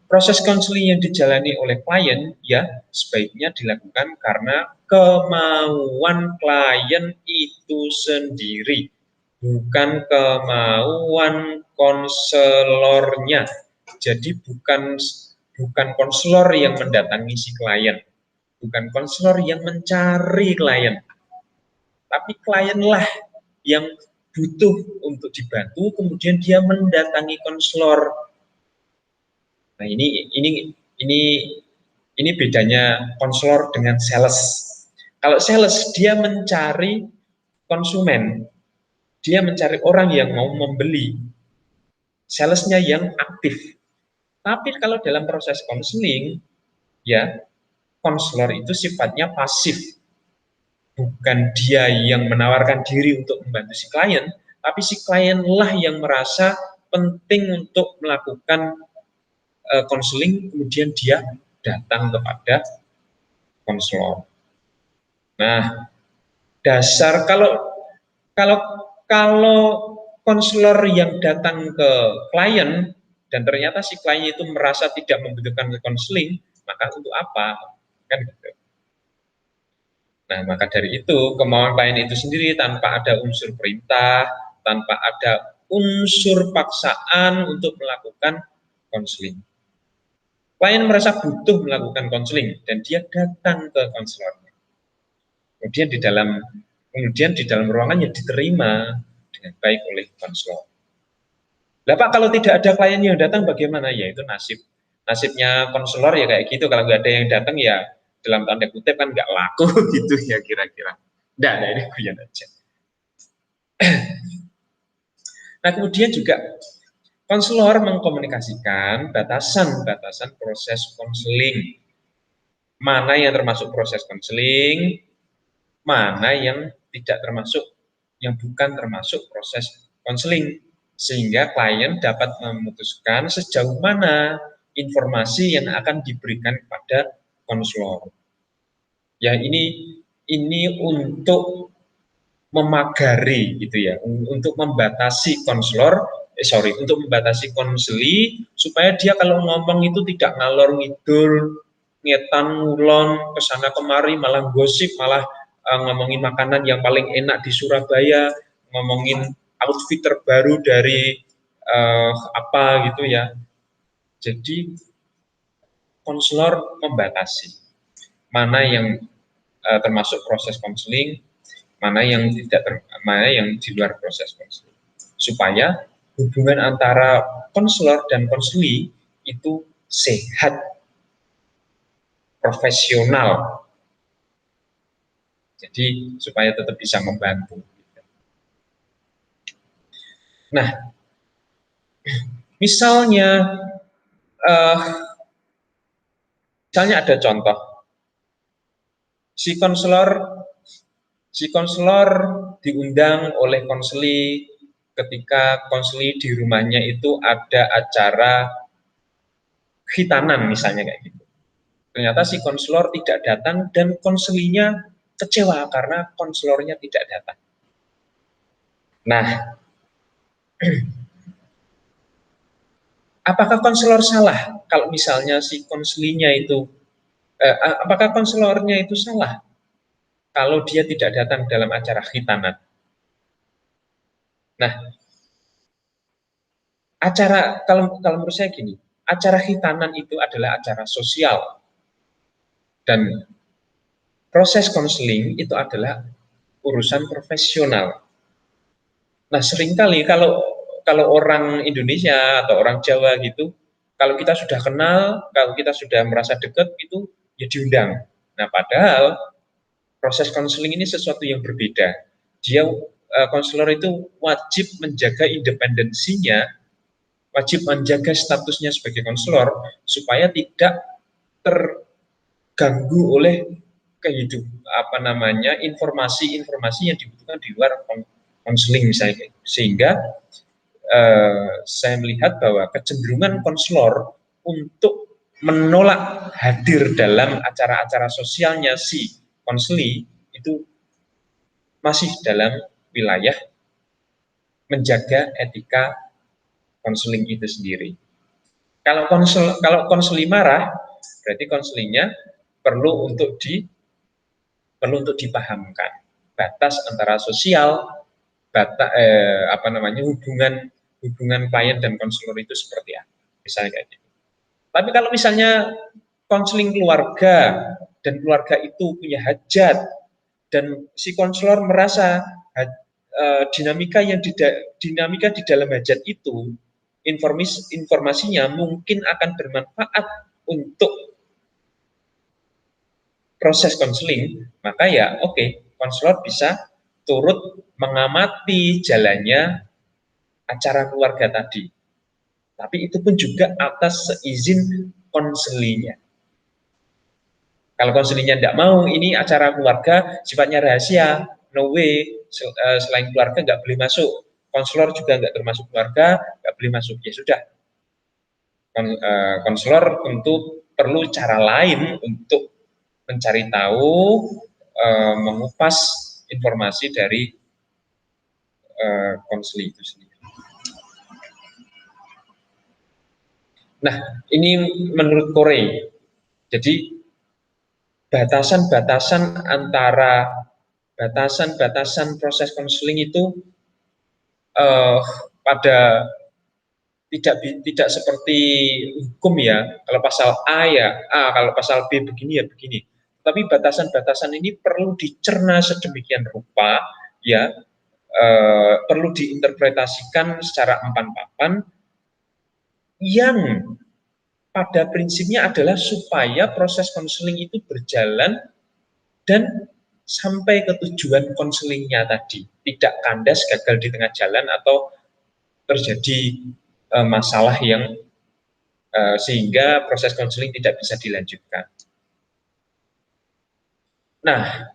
proses konseling yang dijalani oleh klien ya sebaiknya dilakukan karena kemauan klien itu sendiri, bukan kemauan konselornya. Jadi bukan konselor yang mendatangi si klien, bukan konselor yang mencari klien, tapi klienlah yang butuh untuk dibantu, kemudian dia mendatangi konselor. Nah, ini bedanya konselor dengan sales. Kalau sales dia mencari konsumen, dia mencari orang yang mau membeli, salesnya yang aktif. Tapi kalau dalam proses konseling, ya konselor itu sifatnya pasif, bukan dia yang menawarkan diri untuk membantu si klien, tapi si klienlah yang merasa penting untuk melakukan konseling, kemudian dia datang kepada konselor. Nah, dasar kalau kalau konselor yang datang ke klien dan ternyata si klien itu merasa tidak membutuhkan konseling, maka untuk apa? Kan gitu. Nah, maka dari itu kemauan klien itu sendiri tanpa ada unsur perintah, tanpa ada unsur paksaan untuk melakukan konseling. Klien merasa butuh melakukan konseling dan dia datang ke konselor. Kemudian di dalam ruangan yang diterima dengan baik oleh konselor. Lah Pak, kalau tidak ada klien yang datang bagaimana? Ya itu nasibnya konselor ya kayak gitu. Kalau nggak ada yang datang ya dalam tanda kutip kan nggak laku gitu ya kira-kira. Nggak ada, ini guyon aja. Nah, kemudian juga konselor mengkomunikasikan batasan-batasan proses konseling. Mana yang termasuk proses konseling, mana yang tidak termasuk, yang bukan termasuk proses konseling, sehingga klien dapat memutuskan sejauh mana informasi yang akan diberikan kepada konselor. Ya ini untuk memagari gitu ya, untuk membatasi untuk membatasi konseli supaya dia kalau ngomong itu tidak ngalor ngidul, ngetan ngulon kesana kemari, malah gosip, malah ngomongin makanan yang paling enak di Surabaya, ngomongin outfit terbaru dari apa gitu ya. Jadi konselor membatasi mana yang termasuk proses konseling, mana yang mana yang di luar proses konseling, supaya hubungan antara konselor dan konseli itu sehat, profesional. Jadi supaya tetap bisa membantu. Nah, misalnya ada contoh si konselor diundang oleh konseli ketika konseli di rumahnya itu ada acara khitanan misalnya kayak gitu. Ternyata si konselor tidak datang dan konselinya kecewa karena konselornya tidak datang. Nah, apakah konselor salah kalau misalnya si konselinya itu, apakah konselornya itu salah kalau dia tidak datang dalam acara khitanan? Nah, kalau menurut saya gini, acara khitanan itu adalah acara sosial dan proses konseling itu adalah urusan profesional. Nah, seringkali kalau kalau orang Indonesia atau orang Jawa gitu, kalau kita sudah kenal, kalau kita sudah merasa dekat itu ya diundang. Nah, padahal proses konseling ini sesuatu yang berbeda. Dia konselor itu wajib menjaga independensinya, wajib menjaga statusnya sebagai konselor supaya tidak terganggu oleh informasi-informasi yang dibutuhkan di luar konseling misalnya, sehingga saya melihat bahwa kecenderungan konselor untuk menolak hadir dalam acara-acara sosialnya si konseli itu masih dalam wilayah menjaga etika konseling itu sendiri. Kalau konseli marah, berarti konselinya perlu untuk dipahamkan batas antara sosial, hubungan klien dan konselor itu seperti apa, misalnya kayak gitu. Tapi kalau misalnya konseling keluarga dan keluarga itu punya hajat dan si konselor merasa dinamika di dalam hajat itu informasinya mungkin akan bermanfaat untuk proses konseling, maka ya oke, konselor bisa turut mengamati jalannya acara keluarga tadi. Tapi itu pun juga atas seizin konselinya. Kalau konselinya tidak mau, ini acara keluarga sifatnya rahasia, no way, selain keluarga nggak boleh masuk. Konselor juga nggak termasuk keluarga, nggak boleh masuk. Ya sudah, konselor tentu perlu cara lain untuk mencari tahu, mengupas informasi dari konseling itu sendiri. Nah, ini menurut Korey. Jadi batasan proses konseling itu pada tidak seperti hukum ya. Kalau pasal A ya A, kalau pasal B begini ya begini. Tapi batasan-batasan ini perlu dicerna sedemikian rupa ya, perlu diinterpretasikan secara empan-papan yang pada prinsipnya adalah supaya proses konseling itu berjalan dan sampai ke tujuan konselingnya tadi, tidak kandas, gagal di tengah jalan atau terjadi masalah yang sehingga proses konseling tidak bisa dilanjutkan. Nah,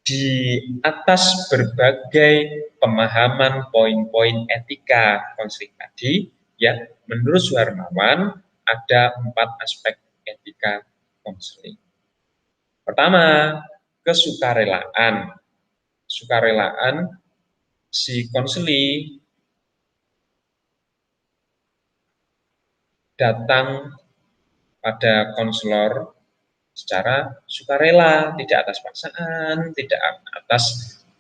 di atas berbagai pemahaman poin-poin etika konseling tadi, ya, menurut Suharmawan ada 4 aspek etika konseling. Pertama, kesukarelaan. Sukarelaan si konseli datang pada konselor secara sukarela, tidak atas paksaan, tidak atas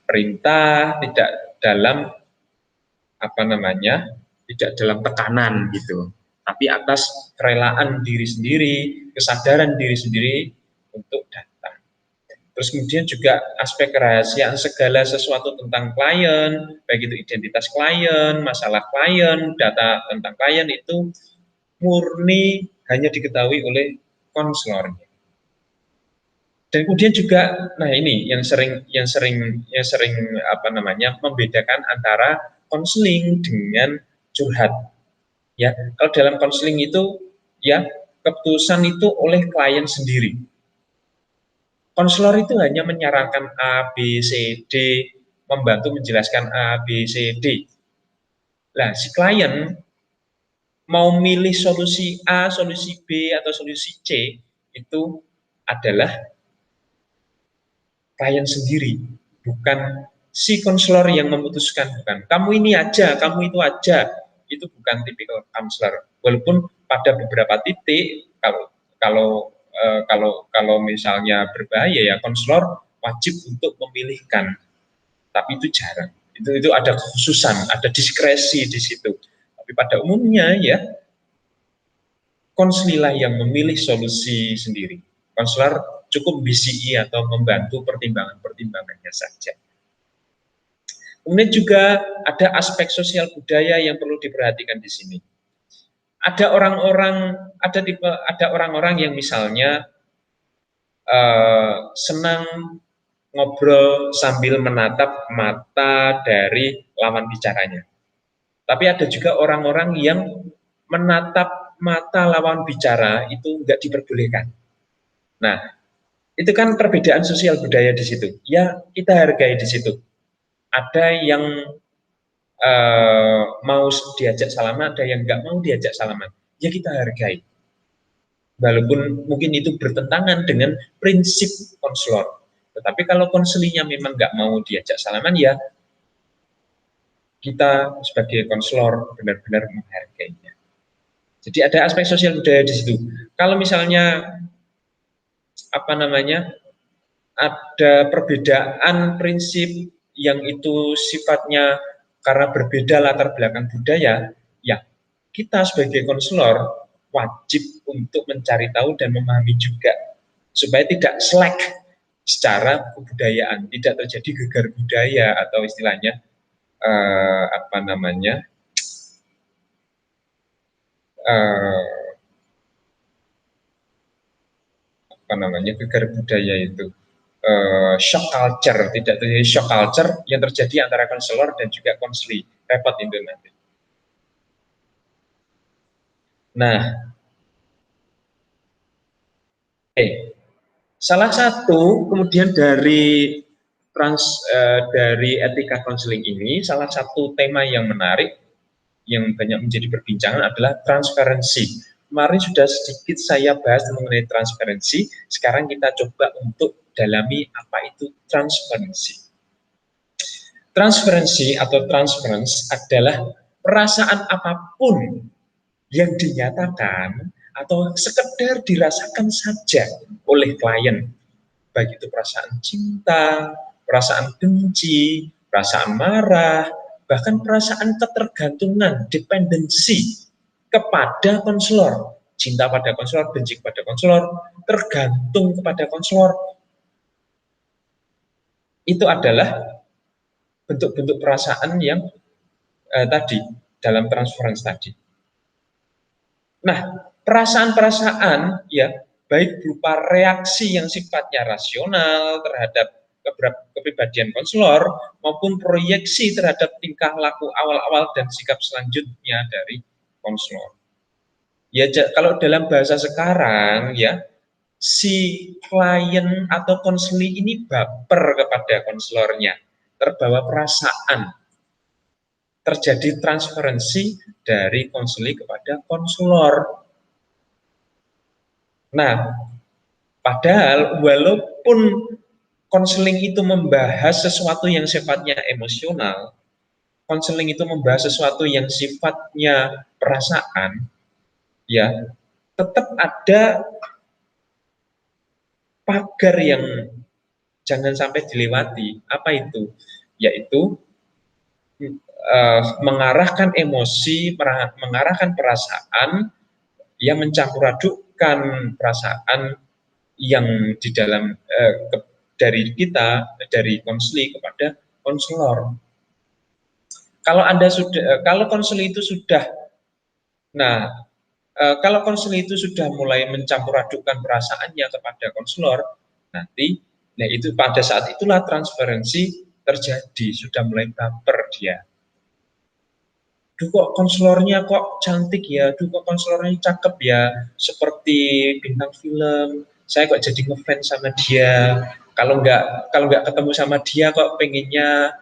perintah, tidak dalam tidak dalam tekanan gitu, tapi atas kerelaan diri sendiri, kesadaran diri sendiri untuk datang. Terus kemudian juga aspek kerahasiaan segala sesuatu tentang klien, baik itu identitas klien, masalah klien, data tentang klien itu murni hanya diketahui oleh konselornya. Dan kemudian juga, nah ini yang sering membedakan antara konseling dengan curhat. Ya, kalau dalam konseling itu ya keputusan itu oleh klien sendiri. Konselor itu hanya menyarankan A, B, C, D, membantu menjelaskan A, B, C, D. Nah, si klien mau milih solusi A, solusi B, atau solusi C, itu adalah klien sendiri, bukan si konselor yang memutuskan, bukan. Kamu ini aja, kamu itu aja. Itu bukan tipikal konselor. Walaupun pada beberapa titik, kalau misalnya berbahaya ya konselor wajib untuk memilihkan, tapi itu jarang. Itu ada kekhususan, ada diskresi di situ. Tapi pada umumnya ya konselilah yang memilih solusi sendiri. Konselor cukup BCI atau membantu pertimbangan-pertimbangannya saja. Kemudian juga ada aspek sosial budaya yang perlu diperhatikan di sini. Ada orang-orang yang misalnya senang ngobrol sambil menatap mata dari lawan bicaranya. Tapi ada juga orang-orang yang menatap mata lawan bicara itu nggak diperbolehkan. Nah, itu kan perbedaan sosial budaya di situ. Ya, kita hargai di situ. Ada yang mau diajak salaman, ada yang nggak mau diajak salaman. Ya kita hargai. Walaupun mungkin itu bertentangan dengan prinsip konselor. Tetapi kalau konselingnya memang nggak mau diajak salaman, ya kita sebagai konselor benar-benar menghargainya. Jadi ada aspek sosial budaya di situ. Kalau misalnya apa namanya ada perbedaan prinsip yang itu sifatnya karena berbeda latar belakang budaya, ya kita sebagai konselor wajib untuk mencari tahu dan memahami juga supaya tidak slack secara kebudayaan, tidak terjadi gegar budaya atau istilahnya apa namanya eh, apa namanya gegar budaya itu shock culture, tidak terjadi shock culture yang terjadi antara konselor dan juga konseli, repot itu nanti. Nah, salah satu kemudian dari etika konseling ini, salah satu tema yang menarik yang banyak menjadi perbincangan adalah transparansi. Kemarin sudah sedikit saya bahas mengenai transparansi, sekarang kita coba untuk dalami apa itu transparansi. Transparansi atau transparansi adalah perasaan apapun yang dinyatakan atau sekedar dirasakan saja oleh klien, baik itu perasaan cinta, perasaan benci, perasaan marah, bahkan perasaan ketergantungan, dependensi kepada konselor, cinta pada konselor, benci kepada konselor, tergantung kepada konselor, itu adalah bentuk-bentuk perasaan yang tadi dalam transferensi tadi. Nah, perasaan-perasaan ya baik berupa reaksi yang sifatnya rasional terhadap kepribadian konselor maupun proyeksi terhadap tingkah laku awal-awal dan sikap selanjutnya dari konselor. Ya kalau dalam bahasa sekarang ya si klien atau konseli ini baper kepada konselornya, terbawa perasaan, terjadi transferensi dari konseli kepada konselor. Nah, padahal walaupun konseling itu membahas sesuatu yang sifatnya emosional, konseling itu membahas sesuatu yang sifatnya perasaan, ya tetap ada pagar yang jangan sampai dilewati. Apa itu? Yaitu mengarahkan emosi, mengarahkan perasaan yang mencampur adukkan perasaan yang di dalam dari kita, dari konseli kepada konselor. Kalau konseli itu sudah, nah kalau konseli itu sudah mulai mencampur adukkan perasaannya kepada konselor, nanti, nah itu pada saat itulah transferensi terjadi, sudah mulai baper dia. Duh kok konselornya kok cantik ya, duh kok konselornya cakep ya, seperti bintang film. Saya kok jadi ngefans sama dia. Kalau nggak ketemu sama dia kok pengennya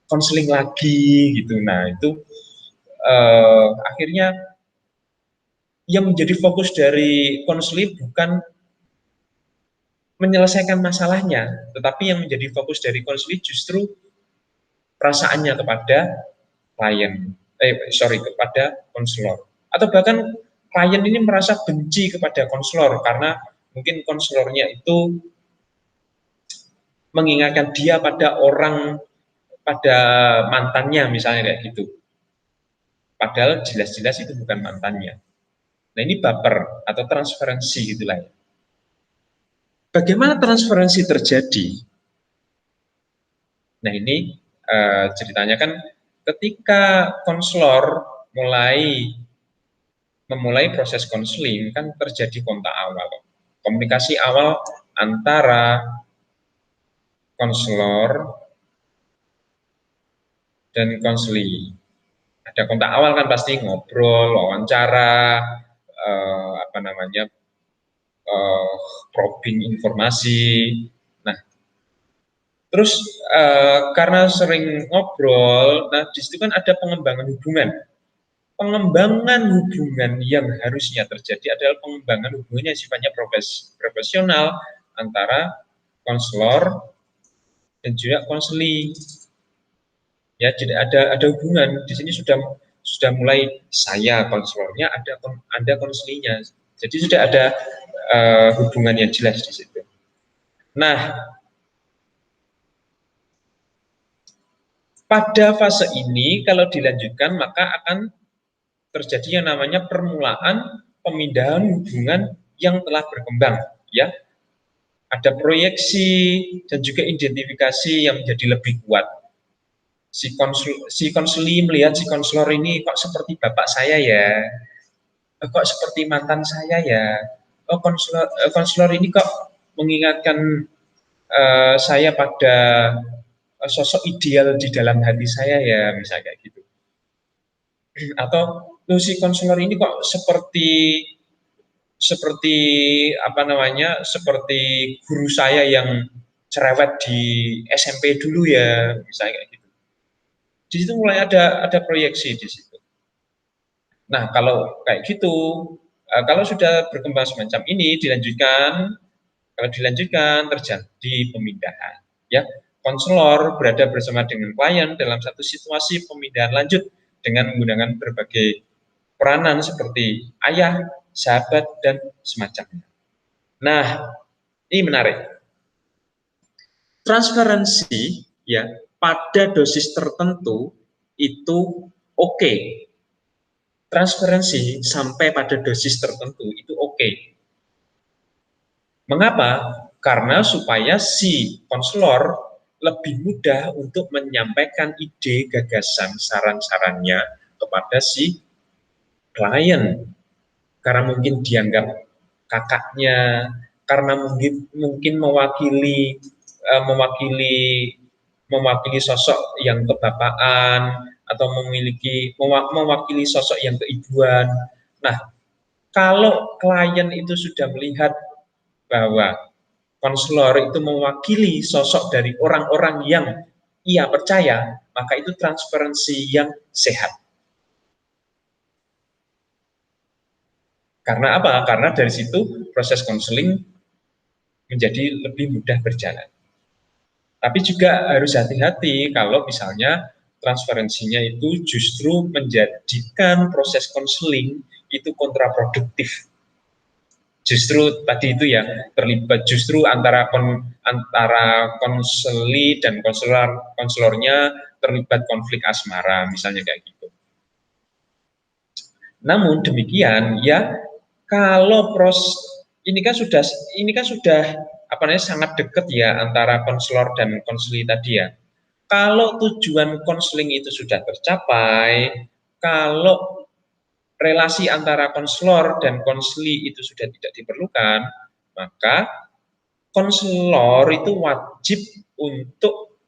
konseling lagi gitu. Nah itu akhirnya yang menjadi fokus dari konseling bukan menyelesaikan masalahnya, tetapi yang menjadi fokus dari konseling justru perasaannya kepada klien, kepada konselor. Atau bahkan klien ini merasa benci kepada konselor karena mungkin konselornya itu mengingatkan dia pada mantannya misalnya kayak gitu. Padahal jelas-jelas itu bukan mantannya. Nah ini baper atau transferensi gitulah ya. Bagaimana transferensi terjadi? Nah ini ceritanya kan ketika konselor memulai proses konseling kan terjadi kontak awal, komunikasi awal antara konselor dan konseli. Ada kontak awal kan pasti ngobrol, wawancara, apa namanya, probing informasi. Nah, terus karena sering ngobrol, nah di situ kan ada pengembangan hubungan. Pengembangan hubungan yang harusnya terjadi adalah pengembangan hubungan yang sifatnya profesional antara konselor dan juga konseli. Ya, jadi ada hubungan di sini sudah mulai saya konselornya, ada konselinya. Jadi sudah ada hubungan yang jelas di situ. Nah, pada fase ini kalau dilanjutkan maka akan terjadi yang namanya permulaan pemindahan hubungan yang telah berkembang, ya. Ada proyeksi dan juga identifikasi yang menjadi lebih kuat. Si konseli melihat si konselor ini kok seperti bapak saya ya, kok seperti mantan saya ya, oh konselor ini kok mengingatkan saya pada sosok ideal di dalam hati saya ya, misalnya kayak gitu. Atau si konselor ini kok seperti seperti apa namanya, seperti guru saya yang cerewet di SMP dulu ya, misalnya kayak gitu. Di situ mulai ada proyeksi di situ. Nah, kalau kayak gitu, kalau sudah berkembang semacam ini dilanjutkan, kalau dilanjutkan terjadi pemindahan, ya. Konselor berada bersama dengan klien dalam satu situasi pemindahan lanjut dengan menggunakan berbagai peranan seperti ayah, sahabat, dan semacamnya. Nah, ini menarik. Transferensi ya pada dosis tertentu itu oke. Transferensi sampai pada dosis tertentu itu oke. Mengapa? Karena supaya si konselor lebih mudah untuk menyampaikan ide, gagasan, saran-sarannya kepada si klien. Karena mungkin dianggap kakaknya, karena mungkin mewakili mewakili sosok yang kebapaan atau mewakili sosok yang keibuan. Nah, kalau klien itu sudah melihat bahwa konselor itu mewakili sosok dari orang-orang yang ia percaya, maka itu transparansi yang sehat. Karena apa? Karena dari situ proses konseling menjadi lebih mudah berjalan. Tapi juga harus hati-hati kalau misalnya transferensinya itu justru menjadikan proses konseling itu kontraproduktif. Justru tadi itu ya terlibat justru antara konseli dan konselornya terlibat konflik asmara misalnya kayak gitu. Namun demikian ya kalau ini kan sudah apa namanya sangat dekat ya antara konselor dan konseli tadi ya. Kalau tujuan konseling itu sudah tercapai, kalau relasi antara konselor dan konseli itu sudah tidak diperlukan, maka konselor itu wajib untuk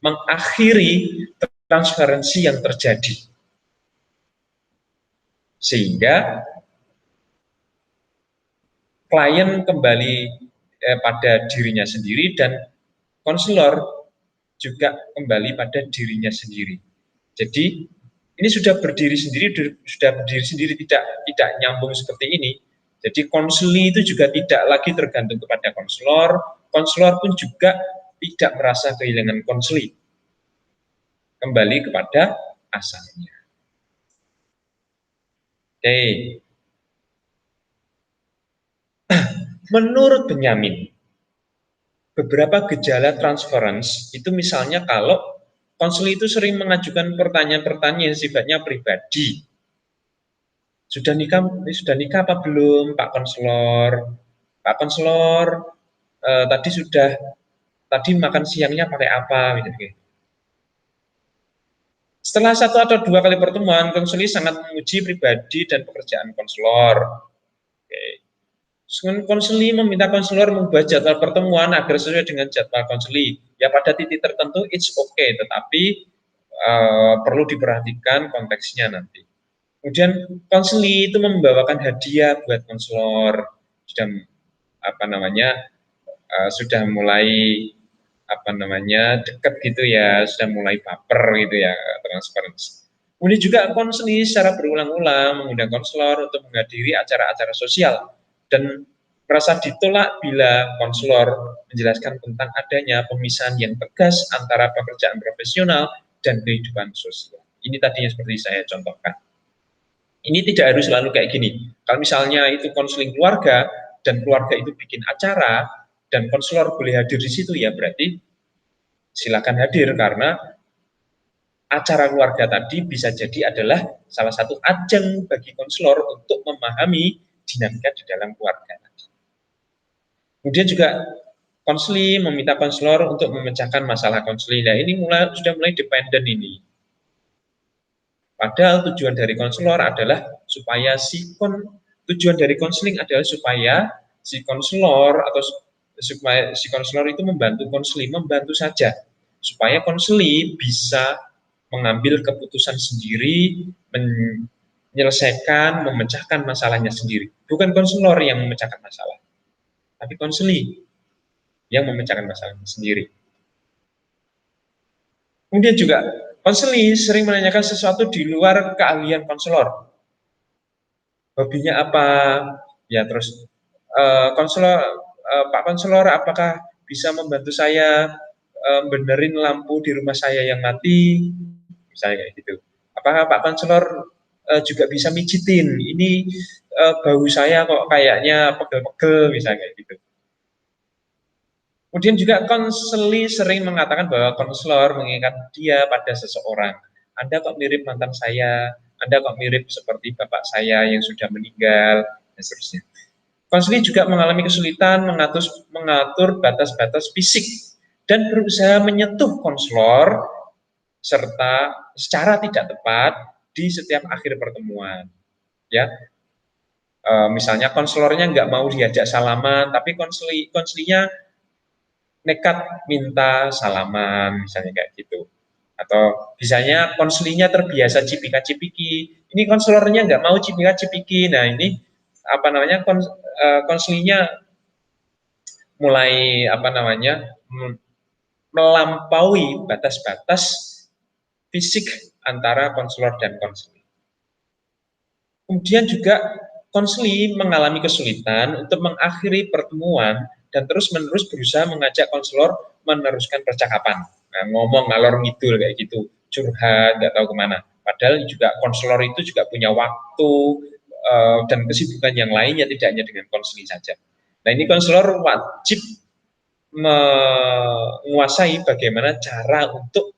mengakhiri transferensi yang terjadi. Sehingga klien kembali pada dirinya sendiri dan konselor juga kembali pada dirinya sendiri. Jadi ini sudah berdiri sendiri tidak nyambung seperti ini. Jadi konseli itu juga tidak lagi tergantung kepada konselor, konselor pun juga tidak merasa kehilangan konseli. Kembali kepada asalnya. Oke. Menurut Benyamin, beberapa gejala transference itu misalnya kalau konseli itu sering mengajukan pertanyaan-pertanyaan yang sifatnya pribadi. Sudah nikah apa belum, Pak Konselor? Pak Konselor, tadi makan siangnya pakai apa? Gitu. Setelah 1 atau 2 kali pertemuan, konselor sangat menguji pribadi dan pekerjaan konselor. Oke. Konselor meminta konselor mengubah jadwal pertemuan agar sesuai dengan jadwal konselor. Ya pada titik tertentu it's okay, tetapi perlu diperhatikan konteksnya nanti. Kemudian konselor itu membawakan hadiah buat konselor, sudah sudah mulai dekat gitu ya, sudah mulai baper gitu ya, transparansi. Kemudian juga konselor secara berulang-ulang mengundang konselor untuk menghadiri acara-acara sosial dan merasa ditolak bila konselor menjelaskan tentang adanya pemisahan yang tegas antara pekerjaan profesional dan kehidupan sosial. Ini tadinya seperti saya contohkan. Ini tidak harus selalu kayak gini. Kalau misalnya itu konseling keluarga dan keluarga itu bikin acara dan konselor boleh hadir di situ, ya berarti silakan hadir, karena acara keluarga tadi bisa jadi adalah salah satu ajang bagi konselor untuk memahami dinamika di dalam keluarga. Kemudian juga konseling meminta konselor untuk memecahkan masalah konseling. Nah, ini sudah mulai dependen ini. Padahal tujuan dari konselor adalah supaya tujuan dari konseling adalah supaya si konselor itu membantu konseling, membantu saja supaya konseling bisa mengambil keputusan sendiri, menyelesaikan, memecahkan masalahnya sendiri. Bukan konselor yang memecahkan masalah, tapi konseling yang memecahkan masalahnya sendiri. Kemudian juga konseling sering menanyakan sesuatu di luar keahlian konselor. Hobinya apa? Ya terus Pak konselor, apakah bisa membantu saya benerin lampu di rumah saya yang mati? Misalnya kayak gitu. Apakah Pak konselor juga bisa mijitin? Ini bau saya kok kayaknya pegel-pegel, misalnya kayak gitu. Kemudian juga konselor sering mengatakan bahwa konselor mengingatkan dia pada seseorang. Anda kok mirip mantan saya, Anda kok mirip seperti bapak saya yang sudah meninggal, dan seterusnya. Konselor juga mengalami kesulitan mengatur batas-batas fisik dan berusaha menyentuh konselor serta secara tidak tepat di setiap akhir pertemuan. Ya, misalnya konselornya nggak mau diajak salaman, tapi konselornya nekat minta salaman, misalnya kayak gitu. Atau misalnya konselornya terbiasa cipika-cipiki, ini konselornya nggak mau cipika-cipiki. Nah, ini konselornya mulai melampaui batas-batas fisik antara konselor dan konselor. Kemudian juga konselor mengalami kesulitan untuk mengakhiri pertemuan dan terus-menerus berusaha mengajak konselor meneruskan percakapan. Nah, ngomong ngalor ngidul kayak gitu, curhat, nggak tahu kemana. Padahal juga konselor itu juga punya waktu dan kesibukan yang lainnya, tidak hanya dengan konseling saja. Nah, ini konselor wajib menguasai bagaimana cara untuk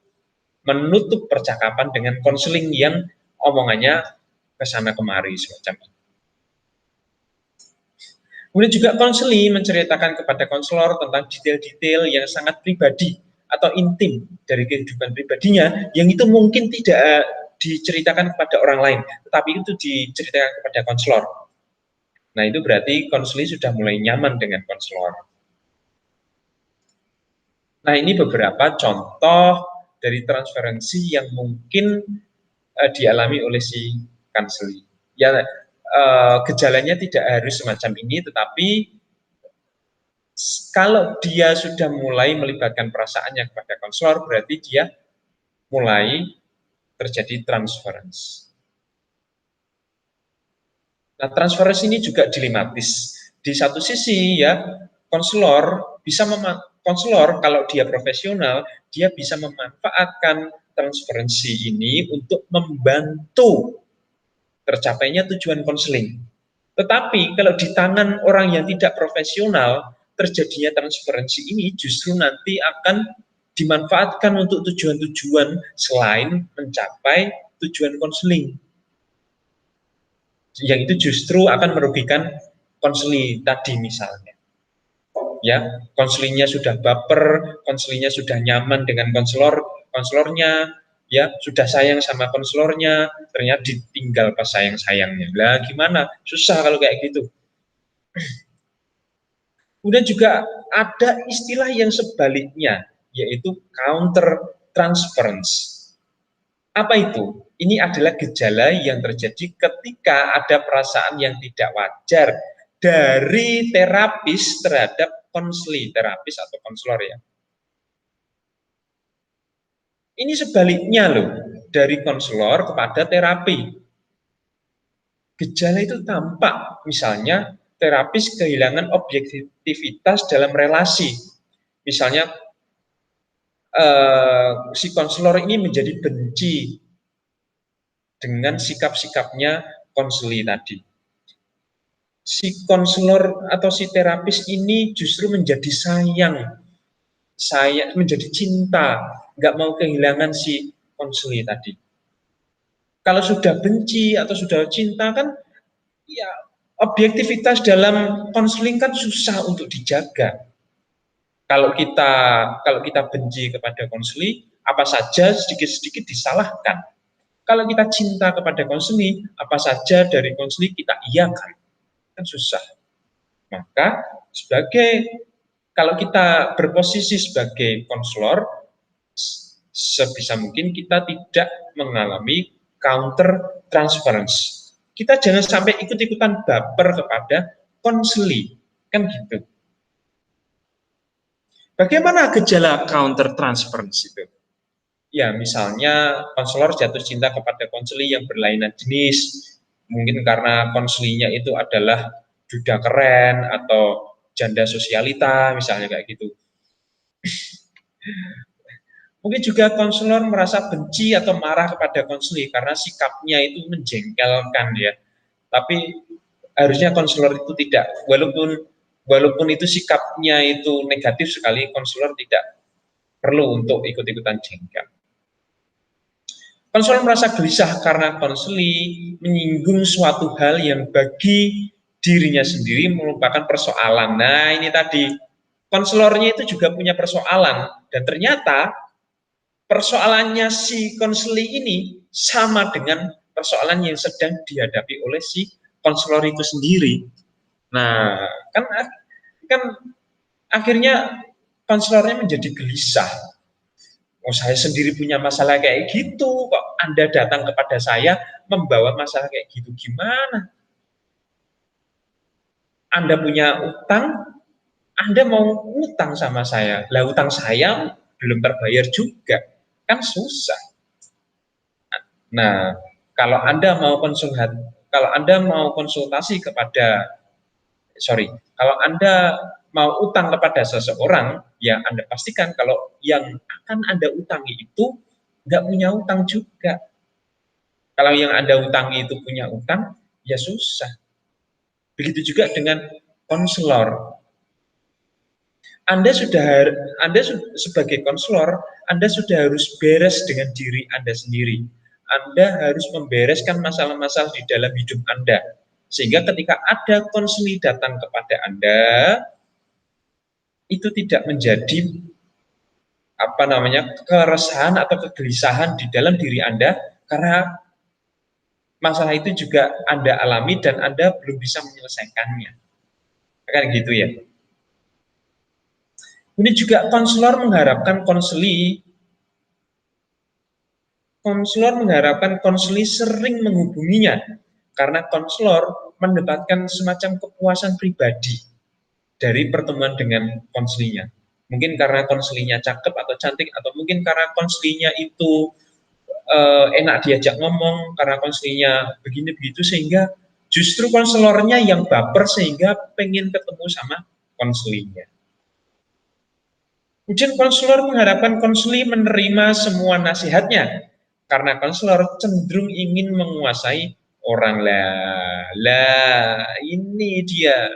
menutup percakapan dengan konseling yang omongannya kesana kemari semacam itu. Kemudian juga konseling menceritakan kepada konselor tentang detail-detail yang sangat pribadi atau intim dari kehidupan pribadinya, yang itu mungkin tidak diceritakan kepada orang lain, tetapi itu diceritakan kepada konselor. Nah, itu berarti konseling sudah mulai nyaman dengan konselor. Nah, ini beberapa contoh dari transferensi yang mungkin dialami oleh si konseling. Ya, gejalanya tidak harus semacam ini, tetapi kalau dia sudah mulai melibatkan perasaannya kepada konselor, berarti dia mulai terjadi transferensi. Nah, transferensi ini juga dilematis. Di satu sisi ya, konselor kalau dia profesional, dia bisa memanfaatkan transferensi ini untuk membantu tercapainya tujuan konseling. Tetapi kalau di tangan orang yang tidak profesional, terjadinya transferensi ini justru nanti akan dimanfaatkan untuk tujuan-tujuan selain mencapai tujuan konseling. Yang itu justru akan merugikan konseling tadi misalnya. Ya, konselingnya sudah baper, konselingnya sudah nyaman dengan konselornya, ya sudah sayang sama konselornya, ternyata ditinggal pas sayang-sayangnya. Lah gimana? Susah kalau kayak gitu. Kemudian juga ada istilah yang sebaliknya, yaitu counter transference. Apa itu? Ini adalah gejala yang terjadi ketika ada perasaan yang tidak wajar dari terapis terhadap konseli, terapis atau konselor ya. Ini sebaliknya loh, dari konselor kepada terapi. Gejala itu tampak, misalnya terapis kehilangan objektivitas dalam relasi. Misalnya si konselor ini menjadi benci dengan sikap-sikapnya konseli tadi. Si konselor atau si terapis ini justru menjadi sayang, menjadi cinta, nggak mau kehilangan si konseli tadi. Kalau sudah benci atau sudah cinta kan, ya objektivitas dalam konseling kan susah untuk dijaga. Kalau kita benci kepada konseli, apa saja sedikit-sedikit disalahkan. Kalau kita cinta kepada konseli, apa saja dari konseli kita iyakan, kan susah. Maka kalau kita berposisi sebagai konselor, sebisa mungkin kita tidak mengalami counter transference. Kita jangan sampai ikut-ikutan baper kepada konseli, kan gitu. Bagaimana gejala counter transference itu? Ya, misalnya konselor jatuh cinta kepada konseli yang berlainan jenis, mungkin karena konselinya itu adalah duda keren atau janda sosialita, misalnya kayak gitu. Mungkin juga konselor merasa benci atau marah kepada konseli karena sikapnya itu menjengkelkan ya. Tapi harusnya konselor itu tidak, walaupun itu sikapnya itu negatif sekali, konselor tidak perlu untuk ikut-ikutan jengkel. Konselor merasa gelisah karena konseli menyinggung suatu hal yang bagi dirinya sendiri merupakan persoalan. Nah, ini tadi konselornya itu juga punya persoalan dan ternyata persoalannya si konseli ini sama dengan persoalan yang sedang dihadapi oleh si konselor itu sendiri. Nah, kan akhirnya konselornya menjadi gelisah. Oh, saya sendiri punya masalah kayak gitu, kok Anda datang kepada saya membawa masalah kayak gitu, gimana? Anda punya utang, Anda mau utang sama saya, lah utang saya belum terbayar juga, kan susah. Nah, kalau Anda mau konsultasi kepada, kalau Anda mau utang kepada seseorang, ya Anda pastikan kalau yang akan Anda utangi itu nggak punya utang juga. Kalau yang Anda utangi itu punya utang, ya susah. Begitu juga dengan konselor. Anda sebagai konselor, Anda sudah harus beres dengan diri Anda sendiri. Anda harus membereskan masalah-masalah di dalam hidup Anda. Sehingga ketika ada konseli datang kepada Anda, itu tidak menjadi keresahan atau kegelisahan di dalam diri Anda, karena masalah itu juga Anda alami dan Anda belum bisa menyelesaikannya. Kan gitu ya. Ini juga konselor mengharapkan konseli sering menghubunginya karena konselor mendapatkan semacam kepuasan pribadi dari pertemuan dengan konselinya. Mungkin karena konselinya cakep atau cantik, atau mungkin karena konselinya itu enak diajak ngomong, karena konselinya begini begitu, sehingga justru konselornya yang baper sehingga pengen ketemu sama konselinya. Kemudian konselor mengharapkan konseli menerima semua nasihatnya karena konselor cenderung ingin menguasai orang. Ini dia,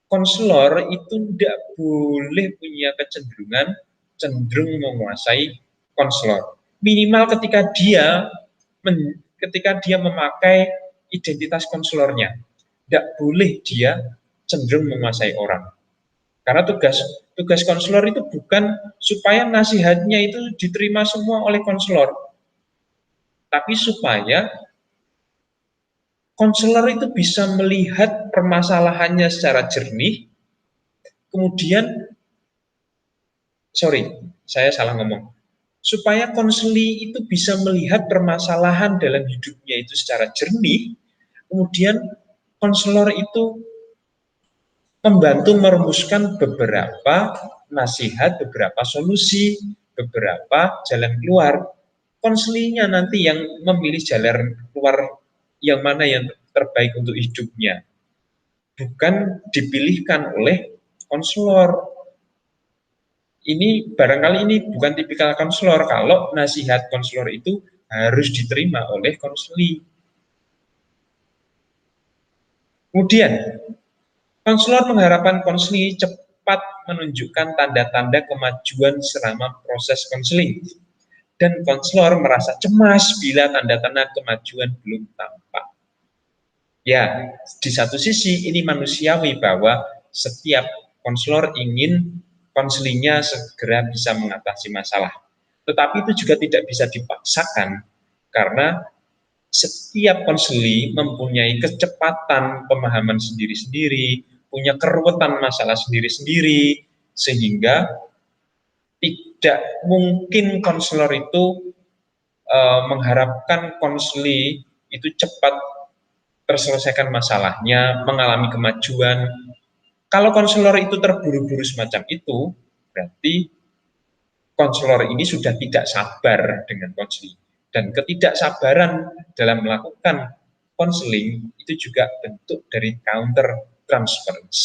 konselor itu tidak boleh punya kecenderungan cenderung menguasai konselor. Minimal ketika dia memakai identitas konselornya, tidak boleh dia cenderung menguasai orang. Karena tugas konselor itu bukan supaya nasihatnya itu diterima semua oleh konselor, tapi supaya konselor itu bisa melihat permasalahannya secara jernih, kemudian, sorry, saya salah ngomong, supaya konseli itu bisa melihat permasalahan dalam hidupnya itu secara jernih, kemudian konselor itu membantu merumuskan beberapa nasihat, beberapa solusi, beberapa jalan keluar. Konselinya nanti yang memilih jalan keluar yang mana yang terbaik untuk hidupnya, bukan dipilihkan oleh konselor. Ini barangkali ini bukan tipikal konselor kalau nasihat konselor itu harus diterima oleh konseli. Kemudian, konselor mengharapkan konseli cepat menunjukkan tanda-tanda kemajuan selama proses konseling. Dan konselor merasa cemas bila tanda-tanda kemajuan belum tampak. Ya, di satu sisi ini manusiawi bahwa setiap konselor ingin konselingnya segera bisa mengatasi masalah. Tetapi itu juga tidak bisa dipaksakan karena setiap konseli mempunyai kecepatan pemahaman sendiri-sendiri, punya keruwetan masalah sendiri-sendiri, sehingga tidak mungkin konselor itu mengharapkan konseli itu cepat terselesaikan masalahnya, mengalami kemajuan. Kalau konselor itu terburu-buru semacam itu, berarti konselor ini sudah tidak sabar dengan konseling. Dan ketidaksabaran dalam melakukan konseling itu juga bentuk dari counter transference.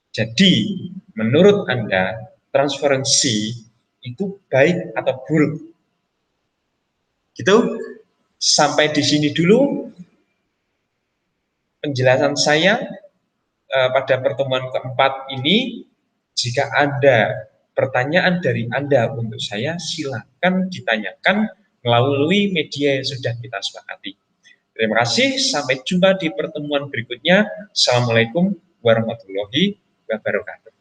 Jadi, menurut Anda, transferensi itu baik atau buruk? Gitu. Sampai di sini dulu penjelasan saya pada pertemuan keempat ini. Jika ada pertanyaan dari Anda untuk saya, silakan ditanyakan melalui media yang sudah kita sepakati. Terima kasih, sampai jumpa di pertemuan berikutnya. Assalamualaikum warahmatullahi wabarakatuh.